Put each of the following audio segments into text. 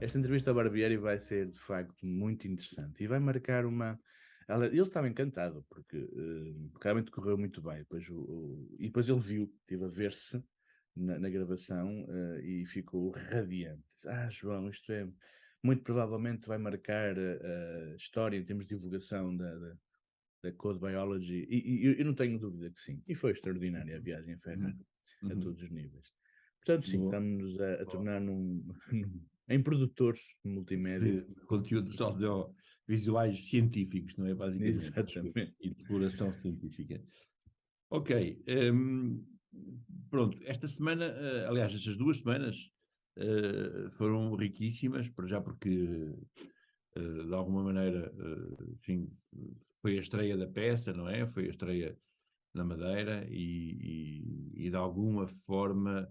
esta entrevista ao Barbieri vai ser, de facto, muito interessante e vai marcar uma... Ele estava encantado, porque realmente correu muito bem. E depois ele viu, esteve a ver-se na gravação e ficou radiante. João, isto é... Muito provavelmente vai marcar a história em termos de divulgação da Code Biology, e eu não tenho dúvida que sim. E foi extraordinária a viagem a Ferrari, a todos os níveis. Portanto, sim, estamos a tornar em produtores multimédia. De conteúdos audiovisuais científicos, não é? Basicamente. Exatamente. E de exploração científica. Ok. Pronto, esta semana, aliás, estas 2 semanas foram riquíssimas, para já porque, de alguma maneira, enfim, foi a estreia da peça, não é? Foi a estreia na Madeira e de alguma forma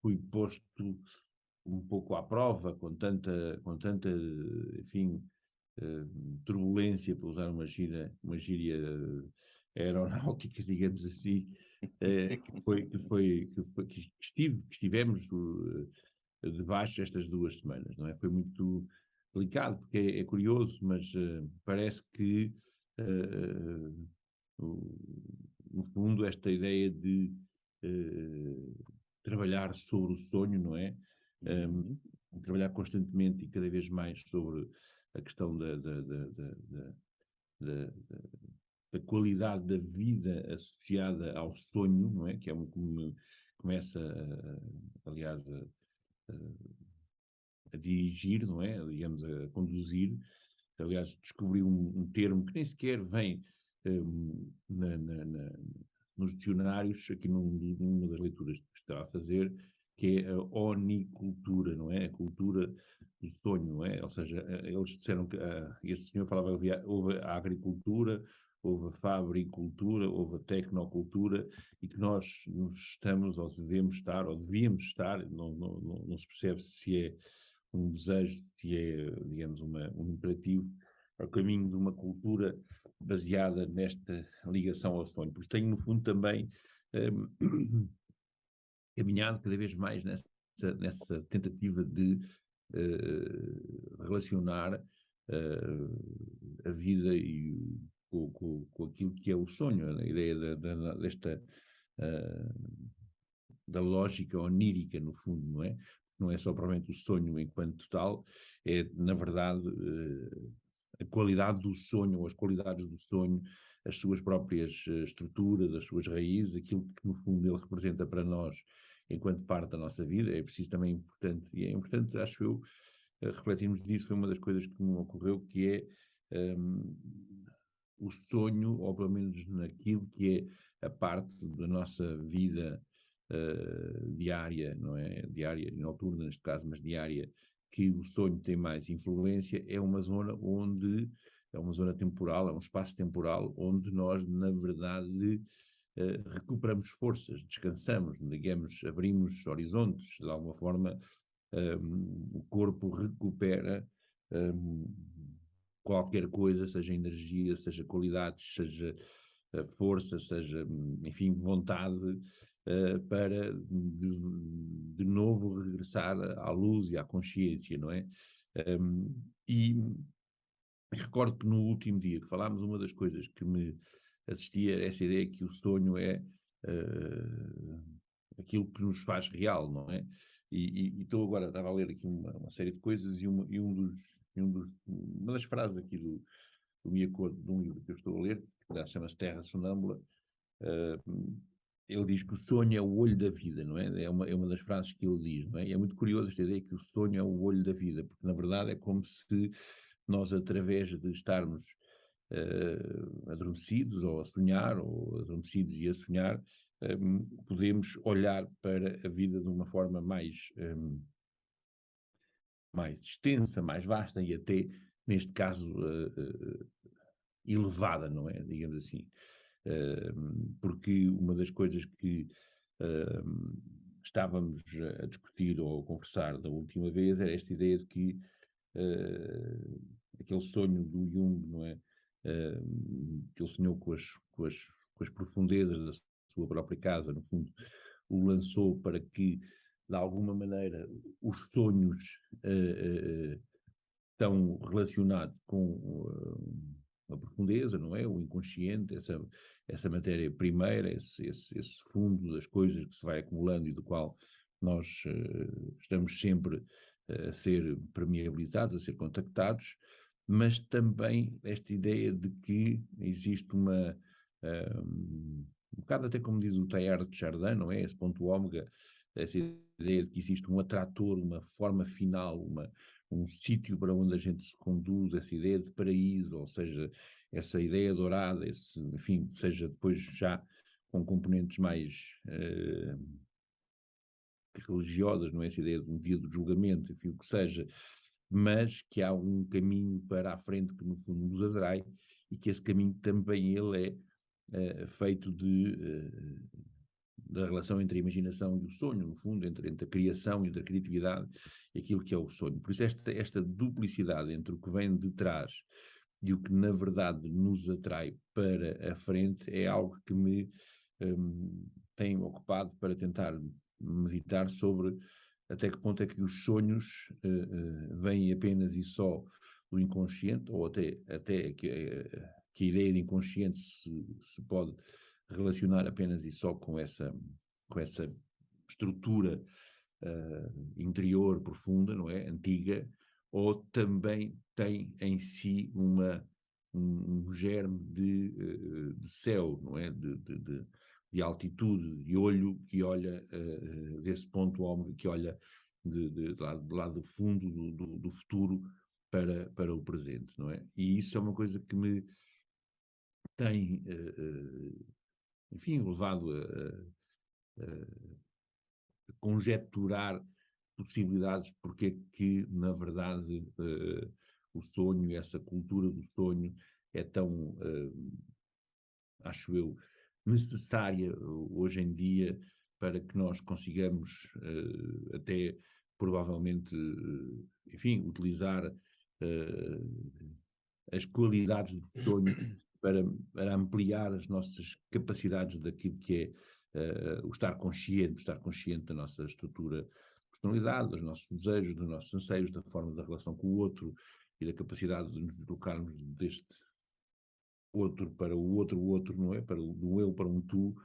fui posto um pouco à prova com tanta enfim, turbulência, para usar uma gíria aeronáutica, digamos assim, que estivemos debaixo estas 2 semanas, não é? Foi muito delicado, porque é curioso, mas parece que no fundo esta ideia de trabalhar sobre o sonho, não é? Trabalhar constantemente e cada vez mais sobre a questão da qualidade da vida associada ao sonho, não é? Que é como começa, aliás, a dirigir, não é? Digamos, a conduzir. Aliás, descobri um termo que nem sequer vem nos dicionários, aqui numa das leituras que estava a fazer, que é a onicultura, não é? A cultura do sonho, não é? Ou seja, eles disseram que este senhor falava que houve a agricultura, houve a fabricultura, houve a tecnocultura, e que nós estamos, ou devemos estar, ou devíamos estar, não se percebe se é um desejo, se é, digamos, um imperativo, ao caminho de uma cultura baseada nesta ligação ao sonho. Porque tenho, no fundo, também caminhado cada vez mais nessa tentativa de relacionar a vida com aquilo que é o sonho, a ideia da lógica onírica, no fundo, não é? Não é só propriamente o sonho enquanto tal, é, na verdade, a qualidade do sonho, ou as qualidades do sonho, as suas próprias estruturas, as suas raízes, aquilo que, no fundo, ele representa para nós enquanto parte da nossa vida. É preciso também importante, e é importante, acho eu, refletirmos nisso. Foi uma das coisas que me ocorreu, que é o sonho, ou pelo menos naquilo que é a parte da nossa vida diária, não é? Diária e noturna, neste caso, mas diária, que o sonho tem mais influência, é uma zona é uma zona temporal, é um espaço temporal onde nós, na verdade, recuperamos forças, descansamos, digamos, abrimos horizontes, de alguma forma, o corpo recupera qualquer coisa, seja energia, seja qualidades, seja força, seja, enfim, vontade, para de novo regressar à luz e à consciência, não é? E recordo que no último dia que falámos, uma das coisas que me assistia a essa ideia que o sonho é aquilo que nos faz real, não é? E estou agora, estava a ler aqui uma série de coisas e uma das frases aqui do Miyakoto, de um livro que eu estou a ler, que chama-se Terra Sonâmbula. Ele diz que o sonho é o olho da vida, não é? É uma das frases que ele diz, não é? E é muito curioso esta ideia que o sonho é o olho da vida, porque na verdade é como se nós, através de estarmos adormecidos ou a sonhar, ou adormecidos e a sonhar, podemos olhar para a vida de uma forma mais extensa, mais vasta e até, neste caso, elevada, não é? Digamos assim. Porque uma das coisas que estávamos a discutir ou a conversar da última vez era esta ideia de que aquele sonho do Jung, não é? Que ele sonhou com as profundezas da sua própria casa, no fundo, o lançou para que de alguma maneira, os sonhos estão relacionados com a profundeza, não é? O inconsciente, essa matéria primeira, esse fundo das coisas que se vai acumulando e do qual nós estamos sempre a ser permeabilizados, a ser contactados, mas também esta ideia de que existe um bocado até como diz o Teilhard de Chardin, não é? Esse ponto ômega, essa ideia de que existe um atrator, uma forma final, um sítio para onde a gente se conduz, essa ideia de paraíso, ou seja, essa ideia dourada, enfim, seja depois já com componentes mais religiosas, não é? Essa ideia de um dia do julgamento, enfim, o que seja, mas que há um caminho para a frente que no fundo nos atrai e que esse caminho também ele é feito da relação entre a imaginação e o sonho, no fundo, entre a criação e entre a criatividade e aquilo que é o sonho. Por isso esta duplicidade entre o que vem de trás e o que na verdade nos atrai para a frente é algo que me tem ocupado para tentar meditar sobre até que ponto é que os sonhos vêm apenas e só do inconsciente, ou até que a ideia de inconsciente se pode relacionar apenas e só com essa estrutura interior profunda, não é? Antiga, ou também tem em si um germe de céu, não é? De altitude, de olho que olha desse ponto ômega, que olha de lá do fundo do futuro para o presente, não é? E isso é uma coisa que me tem, enfim, levado a conjecturar possibilidades porque é que, na verdade, o sonho, essa cultura do sonho é tão, acho eu, necessária hoje em dia para que nós consigamos até provavelmente, enfim, utilizar as qualidades do sonho para ampliar as nossas capacidades daquilo que é o estar consciente da nossa estrutura de personalidade, dos nossos desejos, dos nossos anseios, da forma da relação com o outro e da capacidade de nos deslocarmos deste outro para o outro, não é? Do eu para um tu,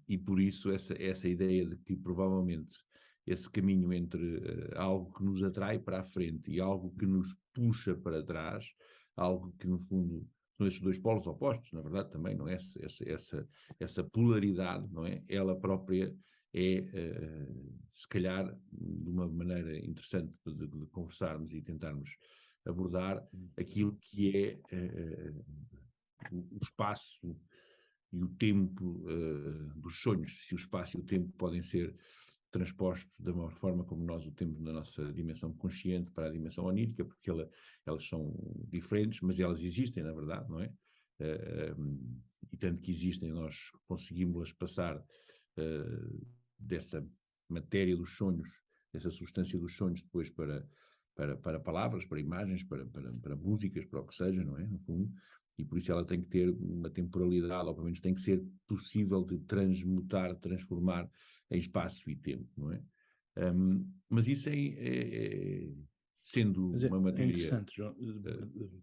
e por isso essa ideia de que provavelmente esse caminho entre algo que nos atrai para a frente e algo que nos puxa para trás, algo que no fundo são esses dois polos opostos, na verdade também, não é? Essa polaridade, não é? Ela própria é, se calhar, de uma maneira interessante de conversarmos e tentarmos abordar aquilo que é o espaço e o tempo dos sonhos, se o espaço e o tempo podem ser transpostos da mesma forma como nós o temos na nossa dimensão consciente para a dimensão onírica, porque elas são diferentes, mas elas existem, na verdade, não é? E tanto que existem, nós conseguimos-las passar dessa matéria dos sonhos, dessa substância dos sonhos, depois para palavras, para imagens, para músicas, para o que seja, não é? No fundo, e por isso ela tem que ter uma temporalidade, ou pelo menos tem que ser possível de transmutar, transformar em espaço e tempo, não é? Mas isso sendo Mas uma é matéria... interessante, João,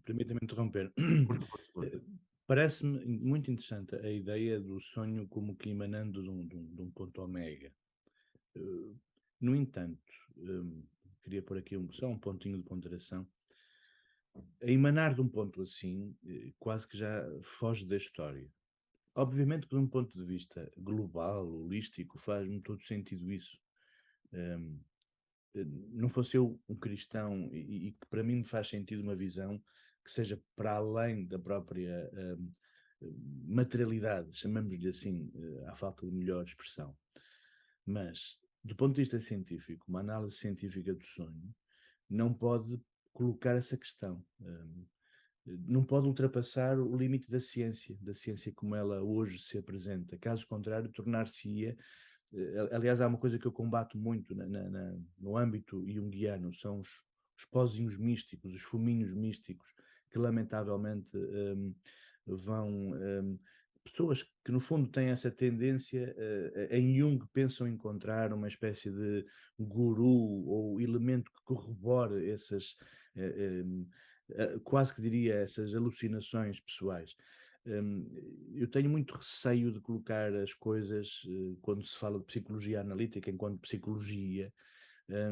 permita-me interromper. Força. Parece-me muito interessante a ideia do sonho como que emanando de um ponto omega. No entanto, queria pôr aqui só um pontinho de ponderação. A emanar de um ponto assim, quase que já foge da história. Obviamente que de um ponto de vista global, holístico, faz-me todo sentido isso. Um, não fosse eu um cristão e que para mim me faz sentido uma visão que seja para além da própria materialidade, chamamos-lhe assim, à falta de melhor expressão. Mas, do ponto de vista científico, uma análise científica do sonho não pode colocar essa questão. Não pode ultrapassar o limite da ciência como ela hoje se apresenta. Caso contrário, tornar-se-ia. Aliás, há uma coisa que eu combato muito no âmbito junguiano, são os pozinhos místicos, os fuminhos místicos, que lamentavelmente vão pessoas que no fundo têm essa tendência, em Jung pensam encontrar uma espécie de guru ou elemento que corrobore essas, quase que diria, essas alucinações pessoais. Hum, eu tenho muito receio de colocar as coisas, quando se fala de psicologia analítica, enquanto psicologia,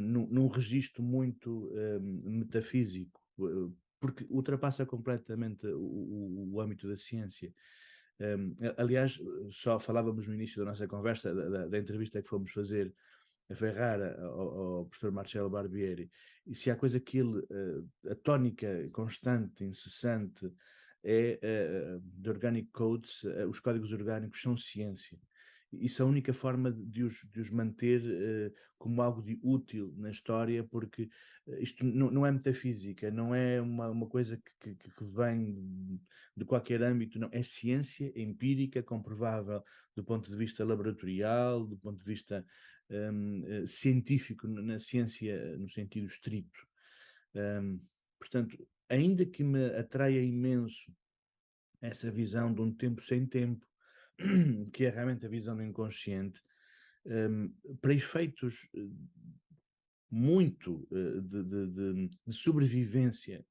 num registro muito metafísico, porque ultrapassa completamente o âmbito da ciência. Aliás, só falávamos no início da nossa conversa, da entrevista que fomos fazer a Ferrara ao professor Marcelo Barbieri, e se há coisa que ele, a tónica constante, incessante, é de Organic Codes, os códigos orgânicos são ciência. Isso é a única forma de os manter como algo de útil na história, porque isto não é metafísica, não é uma coisa que vem de qualquer âmbito, não. É ciência empírica, comprovável do ponto de vista laboratorial, do ponto de vista científico, na ciência no sentido estrito. Portanto, ainda que me atraia imenso essa visão de um tempo sem tempo, que é realmente a visão do inconsciente, para efeitos muito de sobrevivência,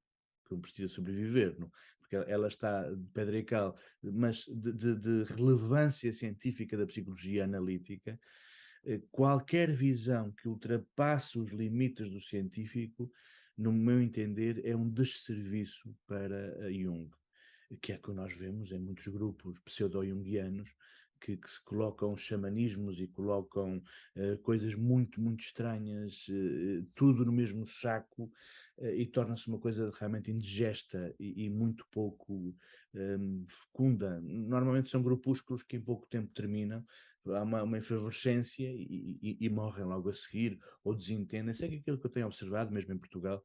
que precisa sobreviver, não? Porque ela está de pedra e cal, mas de relevância científica da psicologia analítica, qualquer visão que ultrapasse os limites do científico, no meu entender, é um desserviço para a Jung, que é o que nós vemos em muitos grupos pseudo-jungianos que se colocam xamanismos e colocam coisas muito, muito estranhas, tudo no mesmo saco, e torna-se uma coisa realmente indigesta e muito pouco fecunda. Normalmente são grupúsculos que em pouco tempo terminam, há uma efervescência e morrem logo a seguir, ou desentendem-se. É aquilo que eu tenho observado, mesmo em Portugal,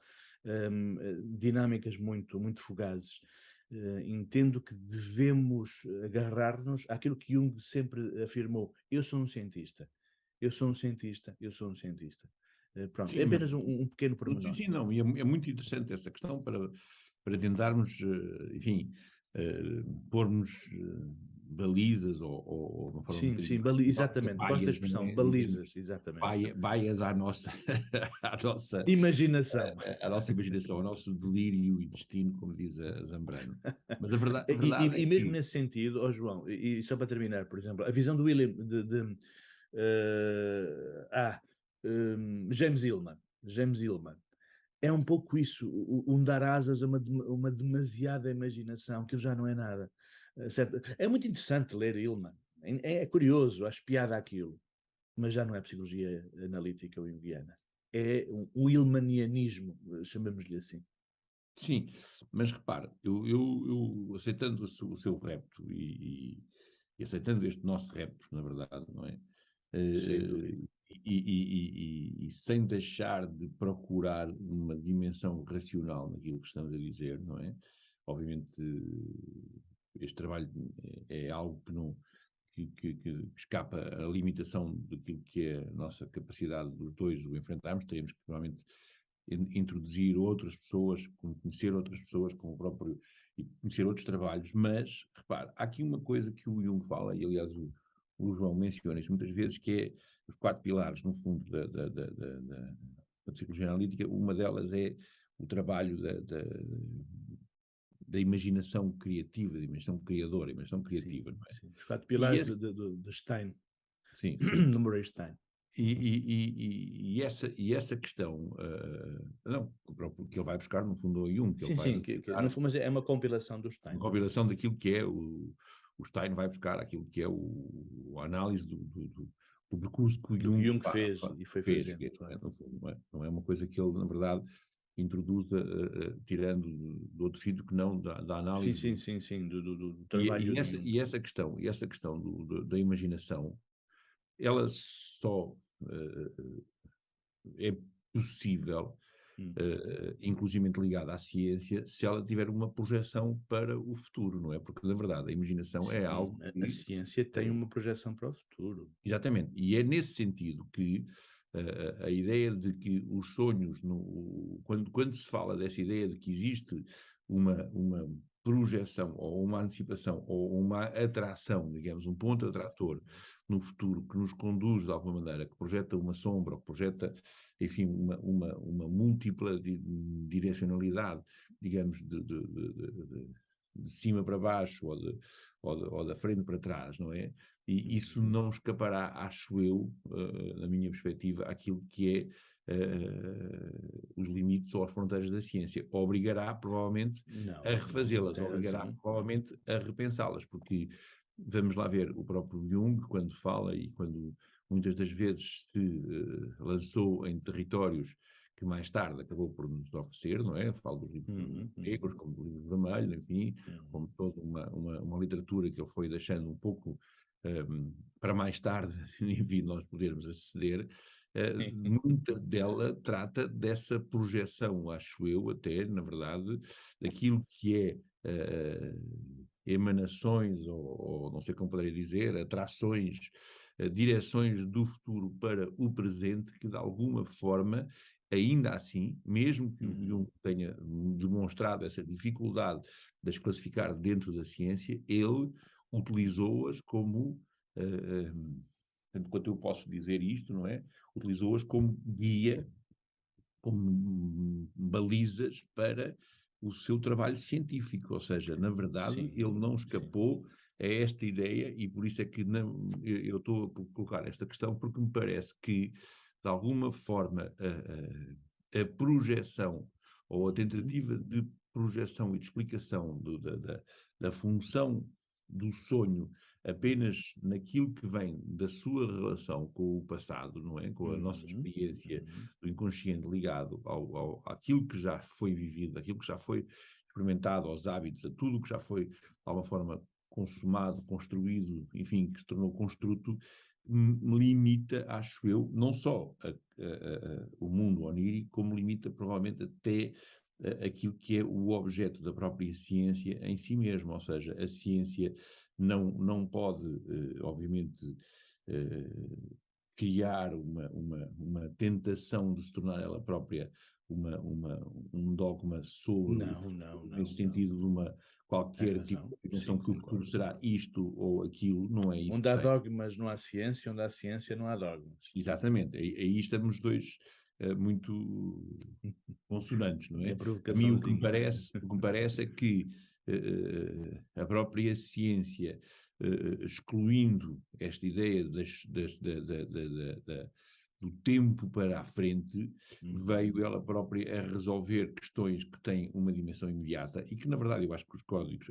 dinâmicas muito, muito fugazes. Entendo que devemos agarrar-nos àquilo que Jung sempre afirmou: eu sou um cientista, eu sou um cientista, eu sou um cientista. Pronto, é Sim, apenas um pequeno sim, pormenor. sim, não, e é muito interessante essa questão para tentarmos, enfim, pormos balizas ou uma forma um Sim, bocadinho sim, mais filosófica, exatamente, gosto da baias, não expressão, é? Digamos, balizas, exatamente. baias à nossa, à nossa, Imaginação. à nossa imaginação, ao nosso delírio e destino, como diz a Zambrano. Mas E, a verdade é e mesmo que, nesse sentido, oh João, e só para terminar, por exemplo, a visão do William eh, ah, James Hillman. James Hillman. É um pouco isso, um dar asas a uma demasiada imaginação, que já não é nada. Certo? É muito interessante ler Hillman. É curioso, acho piada aquilo, mas já não é psicologia analítica ou junguiana. É um Hillmanianismo, chamemos-lhe assim. sim, mas repara, eu aceitando o seu repto e aceitando este nosso repto, na verdade, não é? Sem dúvida. E sem deixar de procurar uma dimensão racional naquilo que estamos a dizer, não é? Obviamente, este trabalho é algo que não que escapa à limitação daquilo que é a nossa capacidade dos dois o enfrentarmos, teremos que realmente introduzir outras pessoas, conhecer outras pessoas com o próprio e conhecer outros trabalhos, mas repare, há aqui uma coisa que o Jung fala, e aliás o João menciona isso muitas vezes, que é os 4 pilares, no fundo, da psicologia analítica. Uma delas é o trabalho da imaginação criativa, da imaginação criadora, imaginação Sim, criativa, não é? sim. Os quatro E pilares esse, de Stein, sim, sim. do Murray Stein. E essa questão, não, o próprio que ele vai buscar, no fundo, é o Jung, que ele Sim, vai sim, buscar mas é uma compilação do Stein. uma compilação daquilo que é o Stein vai buscar, aquilo que é a análise do percurso que o Do que Jung Jung fez e foi fez, fazendo, não é, claro. no fundo, não é uma coisa que ele, na verdade, introduz tirando do outro sítio que não da Sim, análise sim, sim, sim, do trabalho de Jung. e essa questão da imaginação, ela só é possível, Hum. inclusivamente ligada à ciência, se ela tiver uma projeção para o futuro, não é? Porque, na verdade, a imaginação é Sim, algo a que, ciência tem uma projeção para o futuro. exatamente, e é nesse sentido que a ideia de que os sonhos, quando se fala dessa ideia de que existe uma projeção, ou uma antecipação, ou uma atração, digamos, um ponto atrator no futuro que nos conduz de alguma maneira, que projeta uma sombra, ou projeta, enfim, uma múltipla direcionalidade, digamos, de cima para baixo, ou da frente para trás, não é? E isso não escapará, acho eu, na minha perspectiva, àquilo que é os limites ou as fronteiras da ciência. Obrigará, provavelmente, a refazê-las, tem obrigará, razão. provavelmente, a repensá-las, porque, vamos lá ver, o próprio Jung, quando fala e quando muitas das vezes se lançou em territórios que mais tarde acabou por nos oferecer, não é? Falo dos livros negros, como do livro vermelho, enfim, como toda uma literatura que ele foi deixando um pouco para mais tarde, enfim, nós podermos aceder. Muita dela trata dessa projeção, acho eu, até, na verdade, daquilo que é emanações, ou não sei como poderia dizer, atrações, direções do futuro para o presente, que de alguma forma, ainda assim, mesmo que o Jung tenha demonstrado essa dificuldade de as classificar dentro da ciência, ele utilizou-as como, tanto quanto eu posso dizer isto, não é? Utilizou-as como guia, como balizas para o seu trabalho científico, ou seja, na verdade, ele não escapou a esta ideia, e por isso é que eu estou a colocar esta questão, porque me parece que, de alguma forma, a projeção, ou a tentativa de projeção e de explicação da função do sonho apenas naquilo que vem da sua relação com o passado, não é? Com a nossa experiência do inconsciente ligado àquilo que já foi vivido, àquilo que já foi experimentado, aos hábitos, a tudo o que já foi, de alguma forma, consumado, construído, enfim, que se tornou construto, limita, acho eu, não só o mundo onírico, como limita provavelmente até aquilo que é o objeto da própria ciência em si mesmo, ou seja, a ciência não pode, obviamente, criar uma tentação de se tornar ela própria um dogma sobre o futuro, nesse sentido de uma qualquer tipo de afirmação que o futuro será isto ou aquilo, não é isso que Onde há está. dogmas não há ciência, onde há ciência não há dogmas. Exatamente, aí estamos dois muito consonantes, não é? A mim o que me parece é que a própria ciência, excluindo esta ideia do tempo para a frente, veio ela própria a resolver questões que têm uma dimensão imediata e que, na verdade, eu acho que os códigos,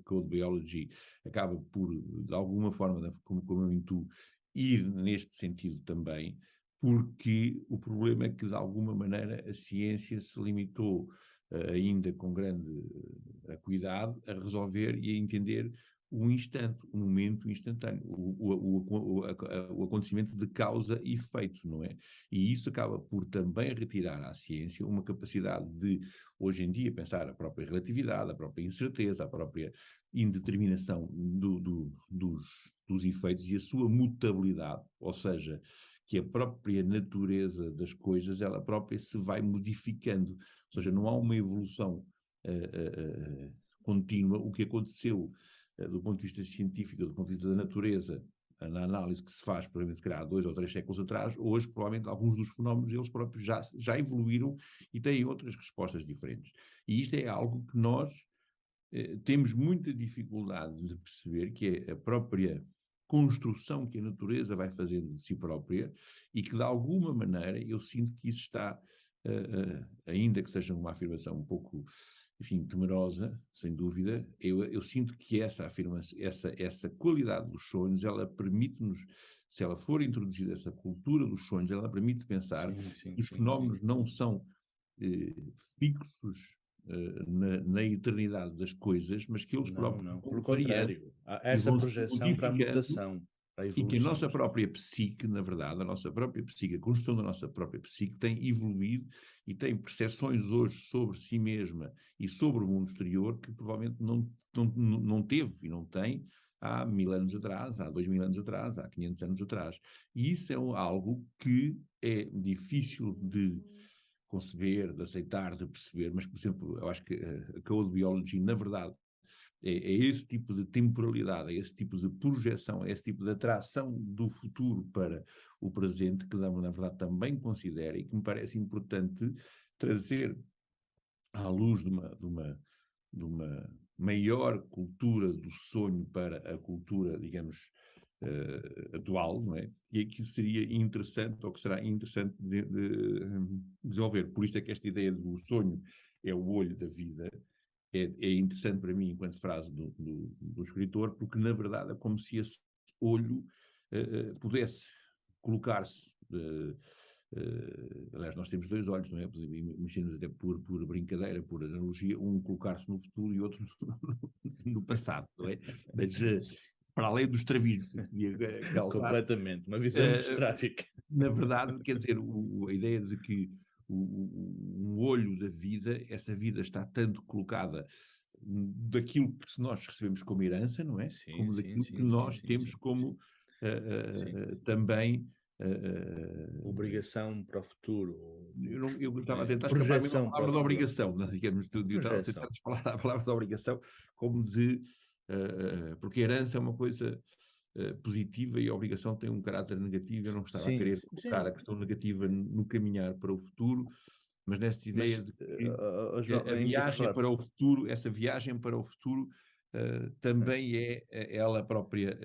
Code Biology, acaba por, de alguma forma, como eu intuo, ir neste sentido também, porque o problema é que, de alguma maneira, a ciência se limitou, ainda com grande cuidado, a resolver e a entender o instante, o momento instantâneo, o acontecimento de causa e efeito, não é? E isso acaba por também retirar à ciência uma capacidade de, hoje em dia, pensar a própria relatividade, a própria incerteza, a própria indeterminação dos efeitos e a sua mutabilidade, ou seja, que a própria natureza das coisas, ela própria se vai modificando, ou seja, não há uma evolução contínua. O que aconteceu do ponto de vista científico, do ponto de vista da natureza, na análise que se faz, por exemplo, se calhar há 2 ou 3 séculos atrás, hoje provavelmente alguns dos fenómenos eles próprios já evoluíram e têm outras respostas diferentes. E isto é algo que nós temos muita dificuldade de perceber, que é a própria construção que a natureza vai fazendo de si própria e que, de alguma maneira, eu sinto que isso está, ainda que seja uma afirmação um pouco, enfim, temerosa, sem dúvida, eu sinto que essa afirmação, essa qualidade dos sonhos, ela permite-nos, se ela for introduzida essa cultura dos sonhos, ela permite pensar que os fenómenos não são fixos na eternidade das coisas, mas que eles próprios Não, vão pelo variando contrário, há e essa vão se projeção para a modificando, mutação, para a e que a evolução. nossa própria psique, na verdade, a nossa própria psique, a construção da nossa própria psique tem evoluído e tem percepções hoje sobre si mesma e sobre o mundo exterior que provavelmente não teve e não tem há 1000 anos atrás, há 2000 anos atrás, há 500 anos atrás. E isso é algo que é difícil de conceber, de aceitar, de perceber, mas, por exemplo, eu acho que a Code Biology, na verdade, é esse tipo de temporalidade, é esse tipo de projeção, é esse tipo de atração do futuro para o presente que Dama, na verdade, também considera e que me parece importante trazer à luz de uma maior cultura do sonho para a cultura, digamos, atual, não é? E aqui seria interessante, ou que será interessante de desenvolver. Por isso é que esta ideia do sonho é o olho da vida, é interessante para mim enquanto frase do escritor, porque na verdade é como se esse olho pudesse colocar-se. Aliás, nós temos dois olhos, não é? Imagina até por brincadeira, por analogia, um colocar-se no futuro e outro no passado, não é? Mas para além do estrabismo que podia causar. Completamente, uma visão muito estráfica. Na verdade, quer dizer, a ideia de que um olho da vida, essa vida está tanto colocada daquilo que nós recebemos como herança, não é? Sim, como sim, daquilo sim, que sim, nós sim, temos sim. como Sim. também. Obrigação para o futuro. Eu estava a tentar escapar mesmo a Projeção para o palavra da futuro. obrigação, né? Digamos, eu estava a tentar Projeção. falar a palavra da obrigação como de. Porque a herança é uma coisa positiva e a obrigação tem um caráter negativo. Eu não estava a Sim, querer sim, colocar sim. a questão negativa no caminhar para o futuro, mas nesta Mas, ideia de que João, a ainda para viagem falar. para o futuro, essa viagem para o futuro, também é ela própria,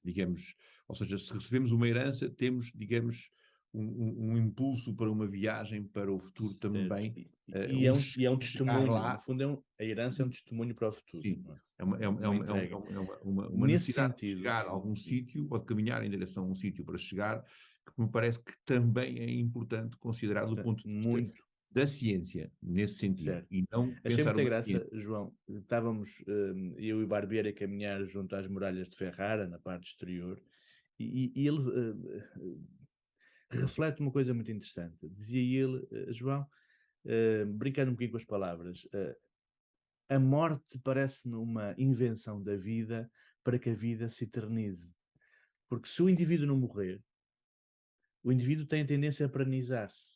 digamos, ou seja, se recebemos uma herança, temos, digamos, um impulso para uma viagem para o futuro Certo. também, E é um chegar testemunho, no lá. fundo, a herança é um testemunho para o futuro, Sim, não é? é Uma entrega. uma Nesse necessidade de sentido, chegar a algum sítio ou de caminhar em direção a um sítio para chegar, que me parece que também é importante considerar do ponto de vista muito da ciência, nesse sentido, certo. e não Achei pensar muita uma graça, ciência. João. Estávamos, eu e Barbieri, a caminhar junto às muralhas de Ferrara, na parte exterior, e ele reflete uma coisa muito interessante. Dizia ele, João, brincando um bocadinho com as palavras, a morte parece-me uma invenção da vida para que a vida se eternize. Porque se o indivíduo não morrer, o indivíduo tem a tendência a pranizar-se.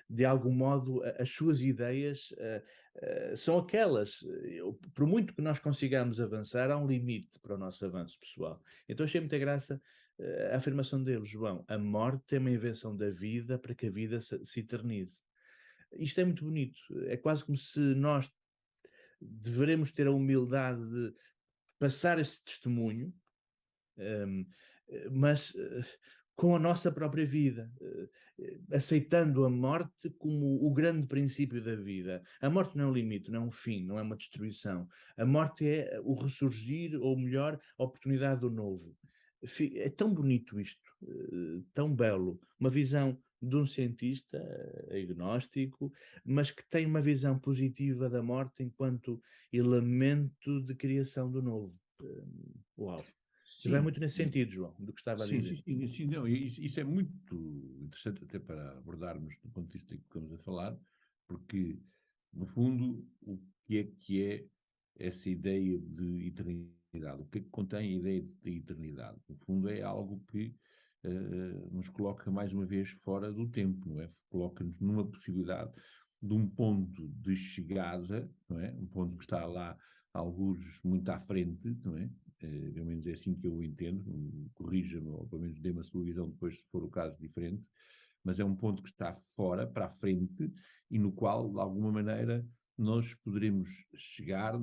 De algum modo, as suas ideias são aquelas. Por muito que nós consigamos avançar, há um limite para o nosso avanço pessoal. Então achei muita graça a afirmação dele, João. A morte é uma invenção da vida para que a vida se eternize. Isto é muito bonito. É quase como se nós devemos ter a humildade de passar esse testemunho, um, mas com a nossa própria vida, aceitando a morte como o grande princípio da vida. A morte não é um limite, não é um fim, não é uma destruição. A morte é o ressurgir, ou melhor, a oportunidade do novo. É tão bonito isto, tão belo. Uma visão de um cientista agnóstico, mas que tem uma visão positiva da morte enquanto elemento de criação do novo. Uau! E vai Sim, muito nesse sentido, João, do que estava a sim, sim, dizer. sim, sim, não, isso é muito interessante até para abordarmos do ponto de vista que estamos a falar, porque, no fundo, o que é essa ideia de eternidade? O que é que contém a ideia de eternidade? No fundo, é algo que nos coloca mais uma vez fora do tempo, não é? Coloca-nos numa possibilidade de um ponto de chegada, não é? Um ponto que está lá, alguns muito à frente, não é? Pelo menos é assim que eu o entendo, corrija-me, ou pelo menos dê-me a sua visão depois, se for o caso, diferente, mas é um ponto que está fora, para a frente, e no qual, de alguma maneira, nós poderemos chegar,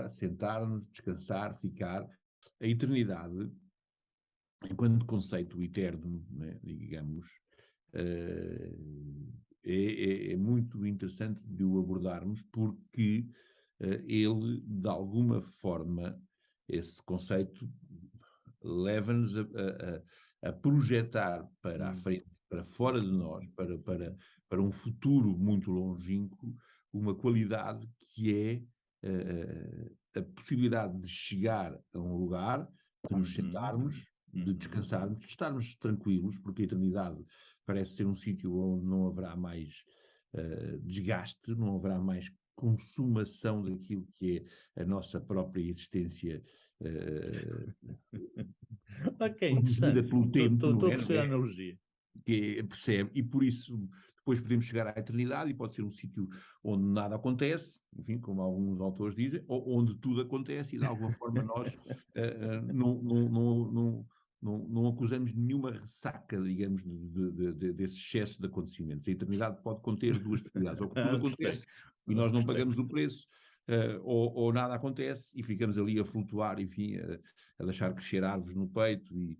sentar-nos, descansar, ficar. A eternidade, enquanto conceito eterno, né, digamos, é muito interessante de o abordarmos porque ele, de alguma forma, esse conceito leva-nos a projetar para a frente, para fora de nós, para um futuro muito longínquo, uma qualidade que é a possibilidade de chegar a um lugar, de nos sentarmos, de descansarmos, de estarmos tranquilos, porque a eternidade parece ser um sítio onde não haverá mais desgaste, não haverá mais consumação daquilo que é a nossa própria existência Ok, produzida interessante. pelo tempo, Estou não a é? Não perceber a é? analogia. que percebe, e por isso depois podemos chegar à eternidade, e pode ser um sítio onde nada acontece, enfim, como alguns autores dizem, ou onde tudo acontece, e de alguma forma nós não acusamos nenhuma ressaca, digamos, desse excesso de acontecimentos. A eternidade pode conter duas possibilidades: ou que tudo Gostei, acontece e nós não gostei. pagamos o preço, ou nada acontece e ficamos ali a flutuar, enfim, a deixar crescer árvores no peito e,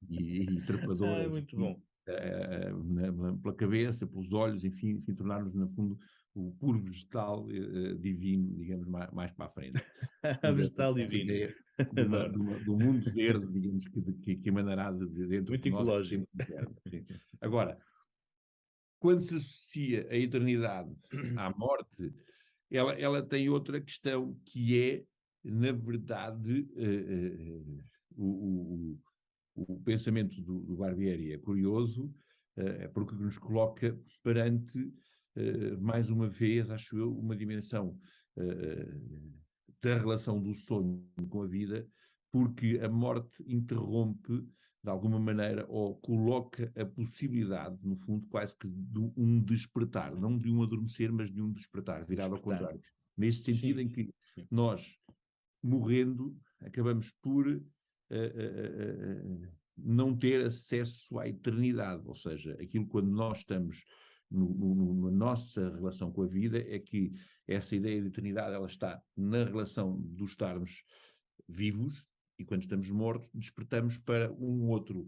e trepadoras, Muito enfim, bom. pela cabeça, pelos olhos, enfim, tornar-nos, no fundo, o puro vegetal divino, digamos, mais para a frente. Vegetal Essa divino. ideia Adoro. do mundo verde, digamos, que emanará dentro Muito de nós, que ecológico. sempre verde. Sim. Agora, quando se associa a eternidade à morte, ela tem outra questão, que é, na verdade, o pensamento do Barbieri é curioso, porque nos coloca perante, mais uma vez, acho eu, uma dimensão da relação do sonho com a vida, porque a morte interrompe, de alguma maneira, ou coloca a possibilidade, no fundo, quase que de um despertar, não de um adormecer, mas de um despertar, virado ao Despertar. contrário. Neste sentido Sim, em que sim. nós, morrendo, acabamos por não ter acesso à eternidade, ou seja, aquilo quando nós estamos na nossa relação com a vida, é que essa ideia de eternidade, ela está na relação do estarmos vivos, e quando estamos mortos despertamos para um outro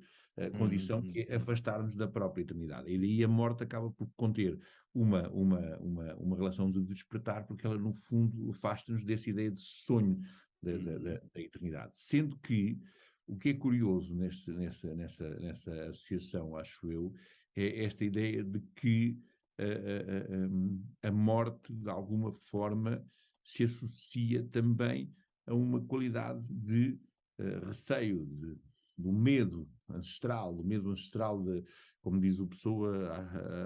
condição, que é afastarmos da própria eternidade. E daí a morte acaba por conter uma relação de despertar, porque ela no fundo afasta-nos dessa ideia de sonho da eternidade. Sendo que o que é curioso nessa associação, acho eu, é esta ideia de que a morte, de alguma forma, se associa também a uma qualidade de receio, do medo ancestral, como diz o Pessoa,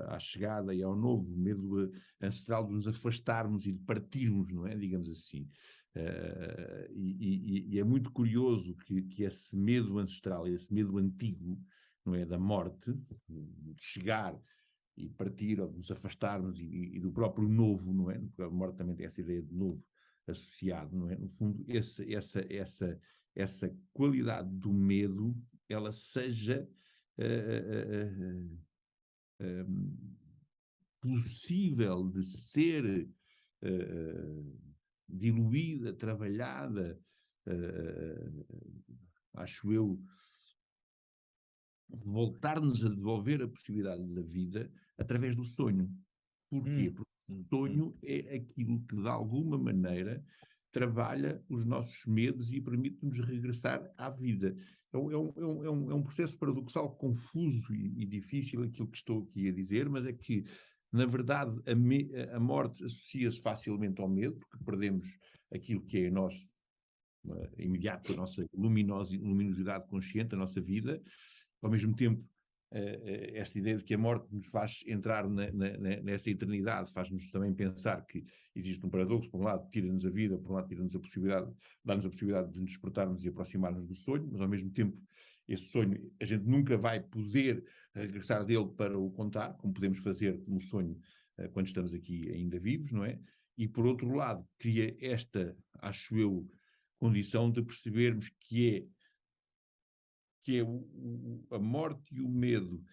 à chegada e ao novo, medo ancestral de nos afastarmos e de partirmos, não é? Digamos assim. E é muito curioso que esse medo ancestral, esse medo antigo, não é, da morte, de chegar e partir, ou de nos afastarmos, e do próprio novo, não é? Porque a morte também tem essa ideia de novo associado, não é? No fundo, essa qualidade do medo, ela seja possível de ser diluída, trabalhada, acho eu, voltar-nos a devolver a possibilidade da vida através do sonho. Porquê? Porque o sonho é aquilo que, de alguma maneira, trabalha os nossos medos e permite-nos regressar à vida. É um processo paradoxal, confuso e difícil aquilo que estou aqui a dizer, mas é que, na verdade, a morte associa-se facilmente ao medo, porque perdemos aquilo que é nosso imediato, a nossa luminosidade consciente, a nossa vida. Ao mesmo tempo, esta ideia de que a morte nos faz entrar nessa eternidade, faz-nos também pensar que existe um paradoxo: por um lado tira-nos a vida, por um lado tira-nos a possibilidade, dá-nos a possibilidade de nos despertarmos e aproximar-nos do sonho, mas ao mesmo tempo esse sonho a gente nunca vai poder regressar dele para o contar, como podemos fazer no sonho quando estamos aqui ainda vivos, não é? E por outro lado cria esta, acho eu, condição de percebermos que é a morte e o medo,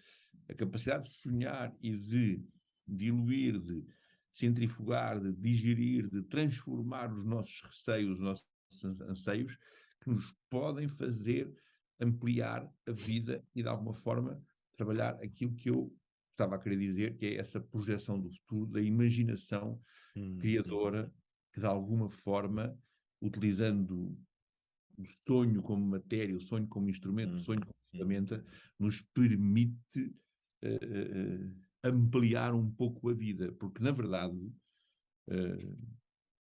a capacidade de sonhar e de diluir, de centrifugar, de digerir, de transformar os nossos receios, os nossos anseios, que nos podem fazer ampliar a vida e, de alguma forma, trabalhar aquilo que eu estava a querer dizer, que é essa projeção do futuro, da imaginação criadora, que, de alguma forma, utilizando o sonho como matéria, o sonho como instrumento, o sonho como ferramenta, nos permite ampliar um pouco a vida. Porque, na verdade,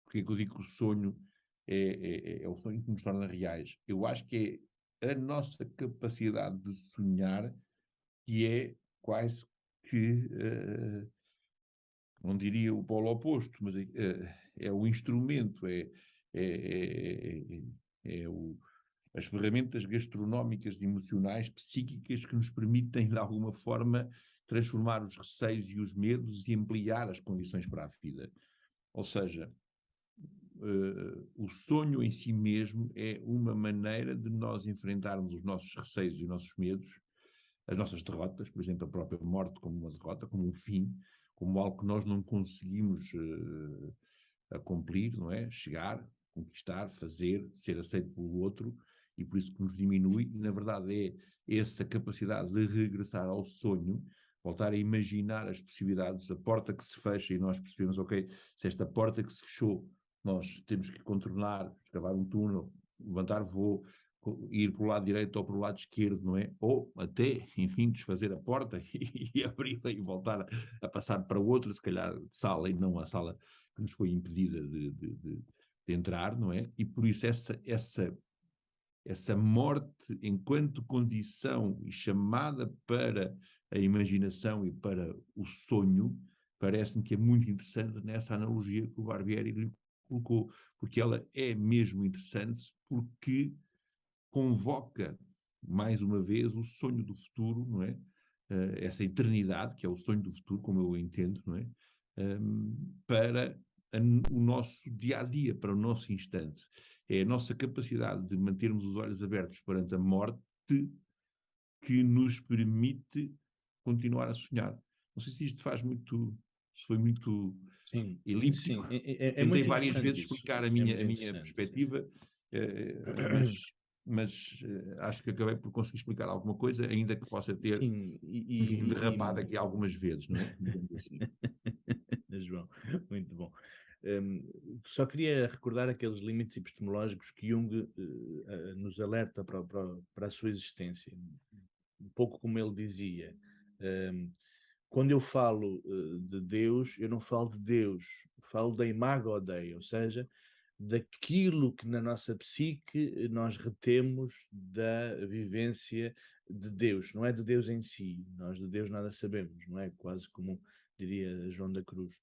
porque é que eu digo que o sonho é o sonho que nos torna reais? Eu acho que é a nossa capacidade de sonhar que é quase que, não diria o polo oposto, mas é o instrumento, é o as ferramentas gastronómicas, emocionais, psíquicas que nos permitem, de alguma forma, transformar os receios e os medos e ampliar as condições para a vida. Ou seja, o sonho em si mesmo é uma maneira de nós enfrentarmos os nossos receios e os nossos medos, as nossas derrotas, por exemplo, a própria morte como uma derrota, como um fim, como algo que nós não conseguimos cumprir, não é? Chegar, conquistar, fazer, ser aceito pelo outro, e por isso que nos diminui, e na verdade é essa capacidade de regressar ao sonho, voltar a imaginar as possibilidades, a porta que se fecha e nós percebemos, ok, se esta porta que se fechou, nós temos que contornar, escavar um túnel, levantar voo, ir para o lado direito ou para o lado esquerdo, não é? Ou até, enfim, desfazer a porta e abri-la e voltar a passar para outra, se calhar sala e não a sala que nos foi impedida de entrar, não é? E por isso essa morte enquanto condição e chamada para a imaginação e para o sonho, parece-me que é muito interessante nessa analogia que o Barbieri lhe colocou, porque ela é mesmo interessante porque convoca, mais uma vez, o sonho do futuro, não é? Essa eternidade, que é o sonho do futuro, como eu o entendo, não é? Para o nosso dia-a-dia, para o nosso instante. É a nossa capacidade de mantermos os olhos abertos perante a morte que nos permite continuar a sonhar. Não sei se isto faz muito, se foi muito Sim, elíptico. sim, é Tentei muito várias interessante vezes isso. explicar a É minha, muito a minha interessante, sim. perspectiva, mas acho que acabei por conseguir explicar alguma coisa, ainda que possa ter, Sim, enfim, derrapado aqui algumas vezes, não é? Digamos assim. João, muito bom. Só queria recordar aqueles limites epistemológicos que Jung nos alerta para a sua existência. Um pouco como ele dizia, quando eu falo de Deus, eu não falo de Deus, falo da imago Dei, ou seja, daquilo que na nossa psique nós retemos da vivência de Deus, não é de Deus em si, nós de Deus nada sabemos, não é? Quase como diria João da Cruz.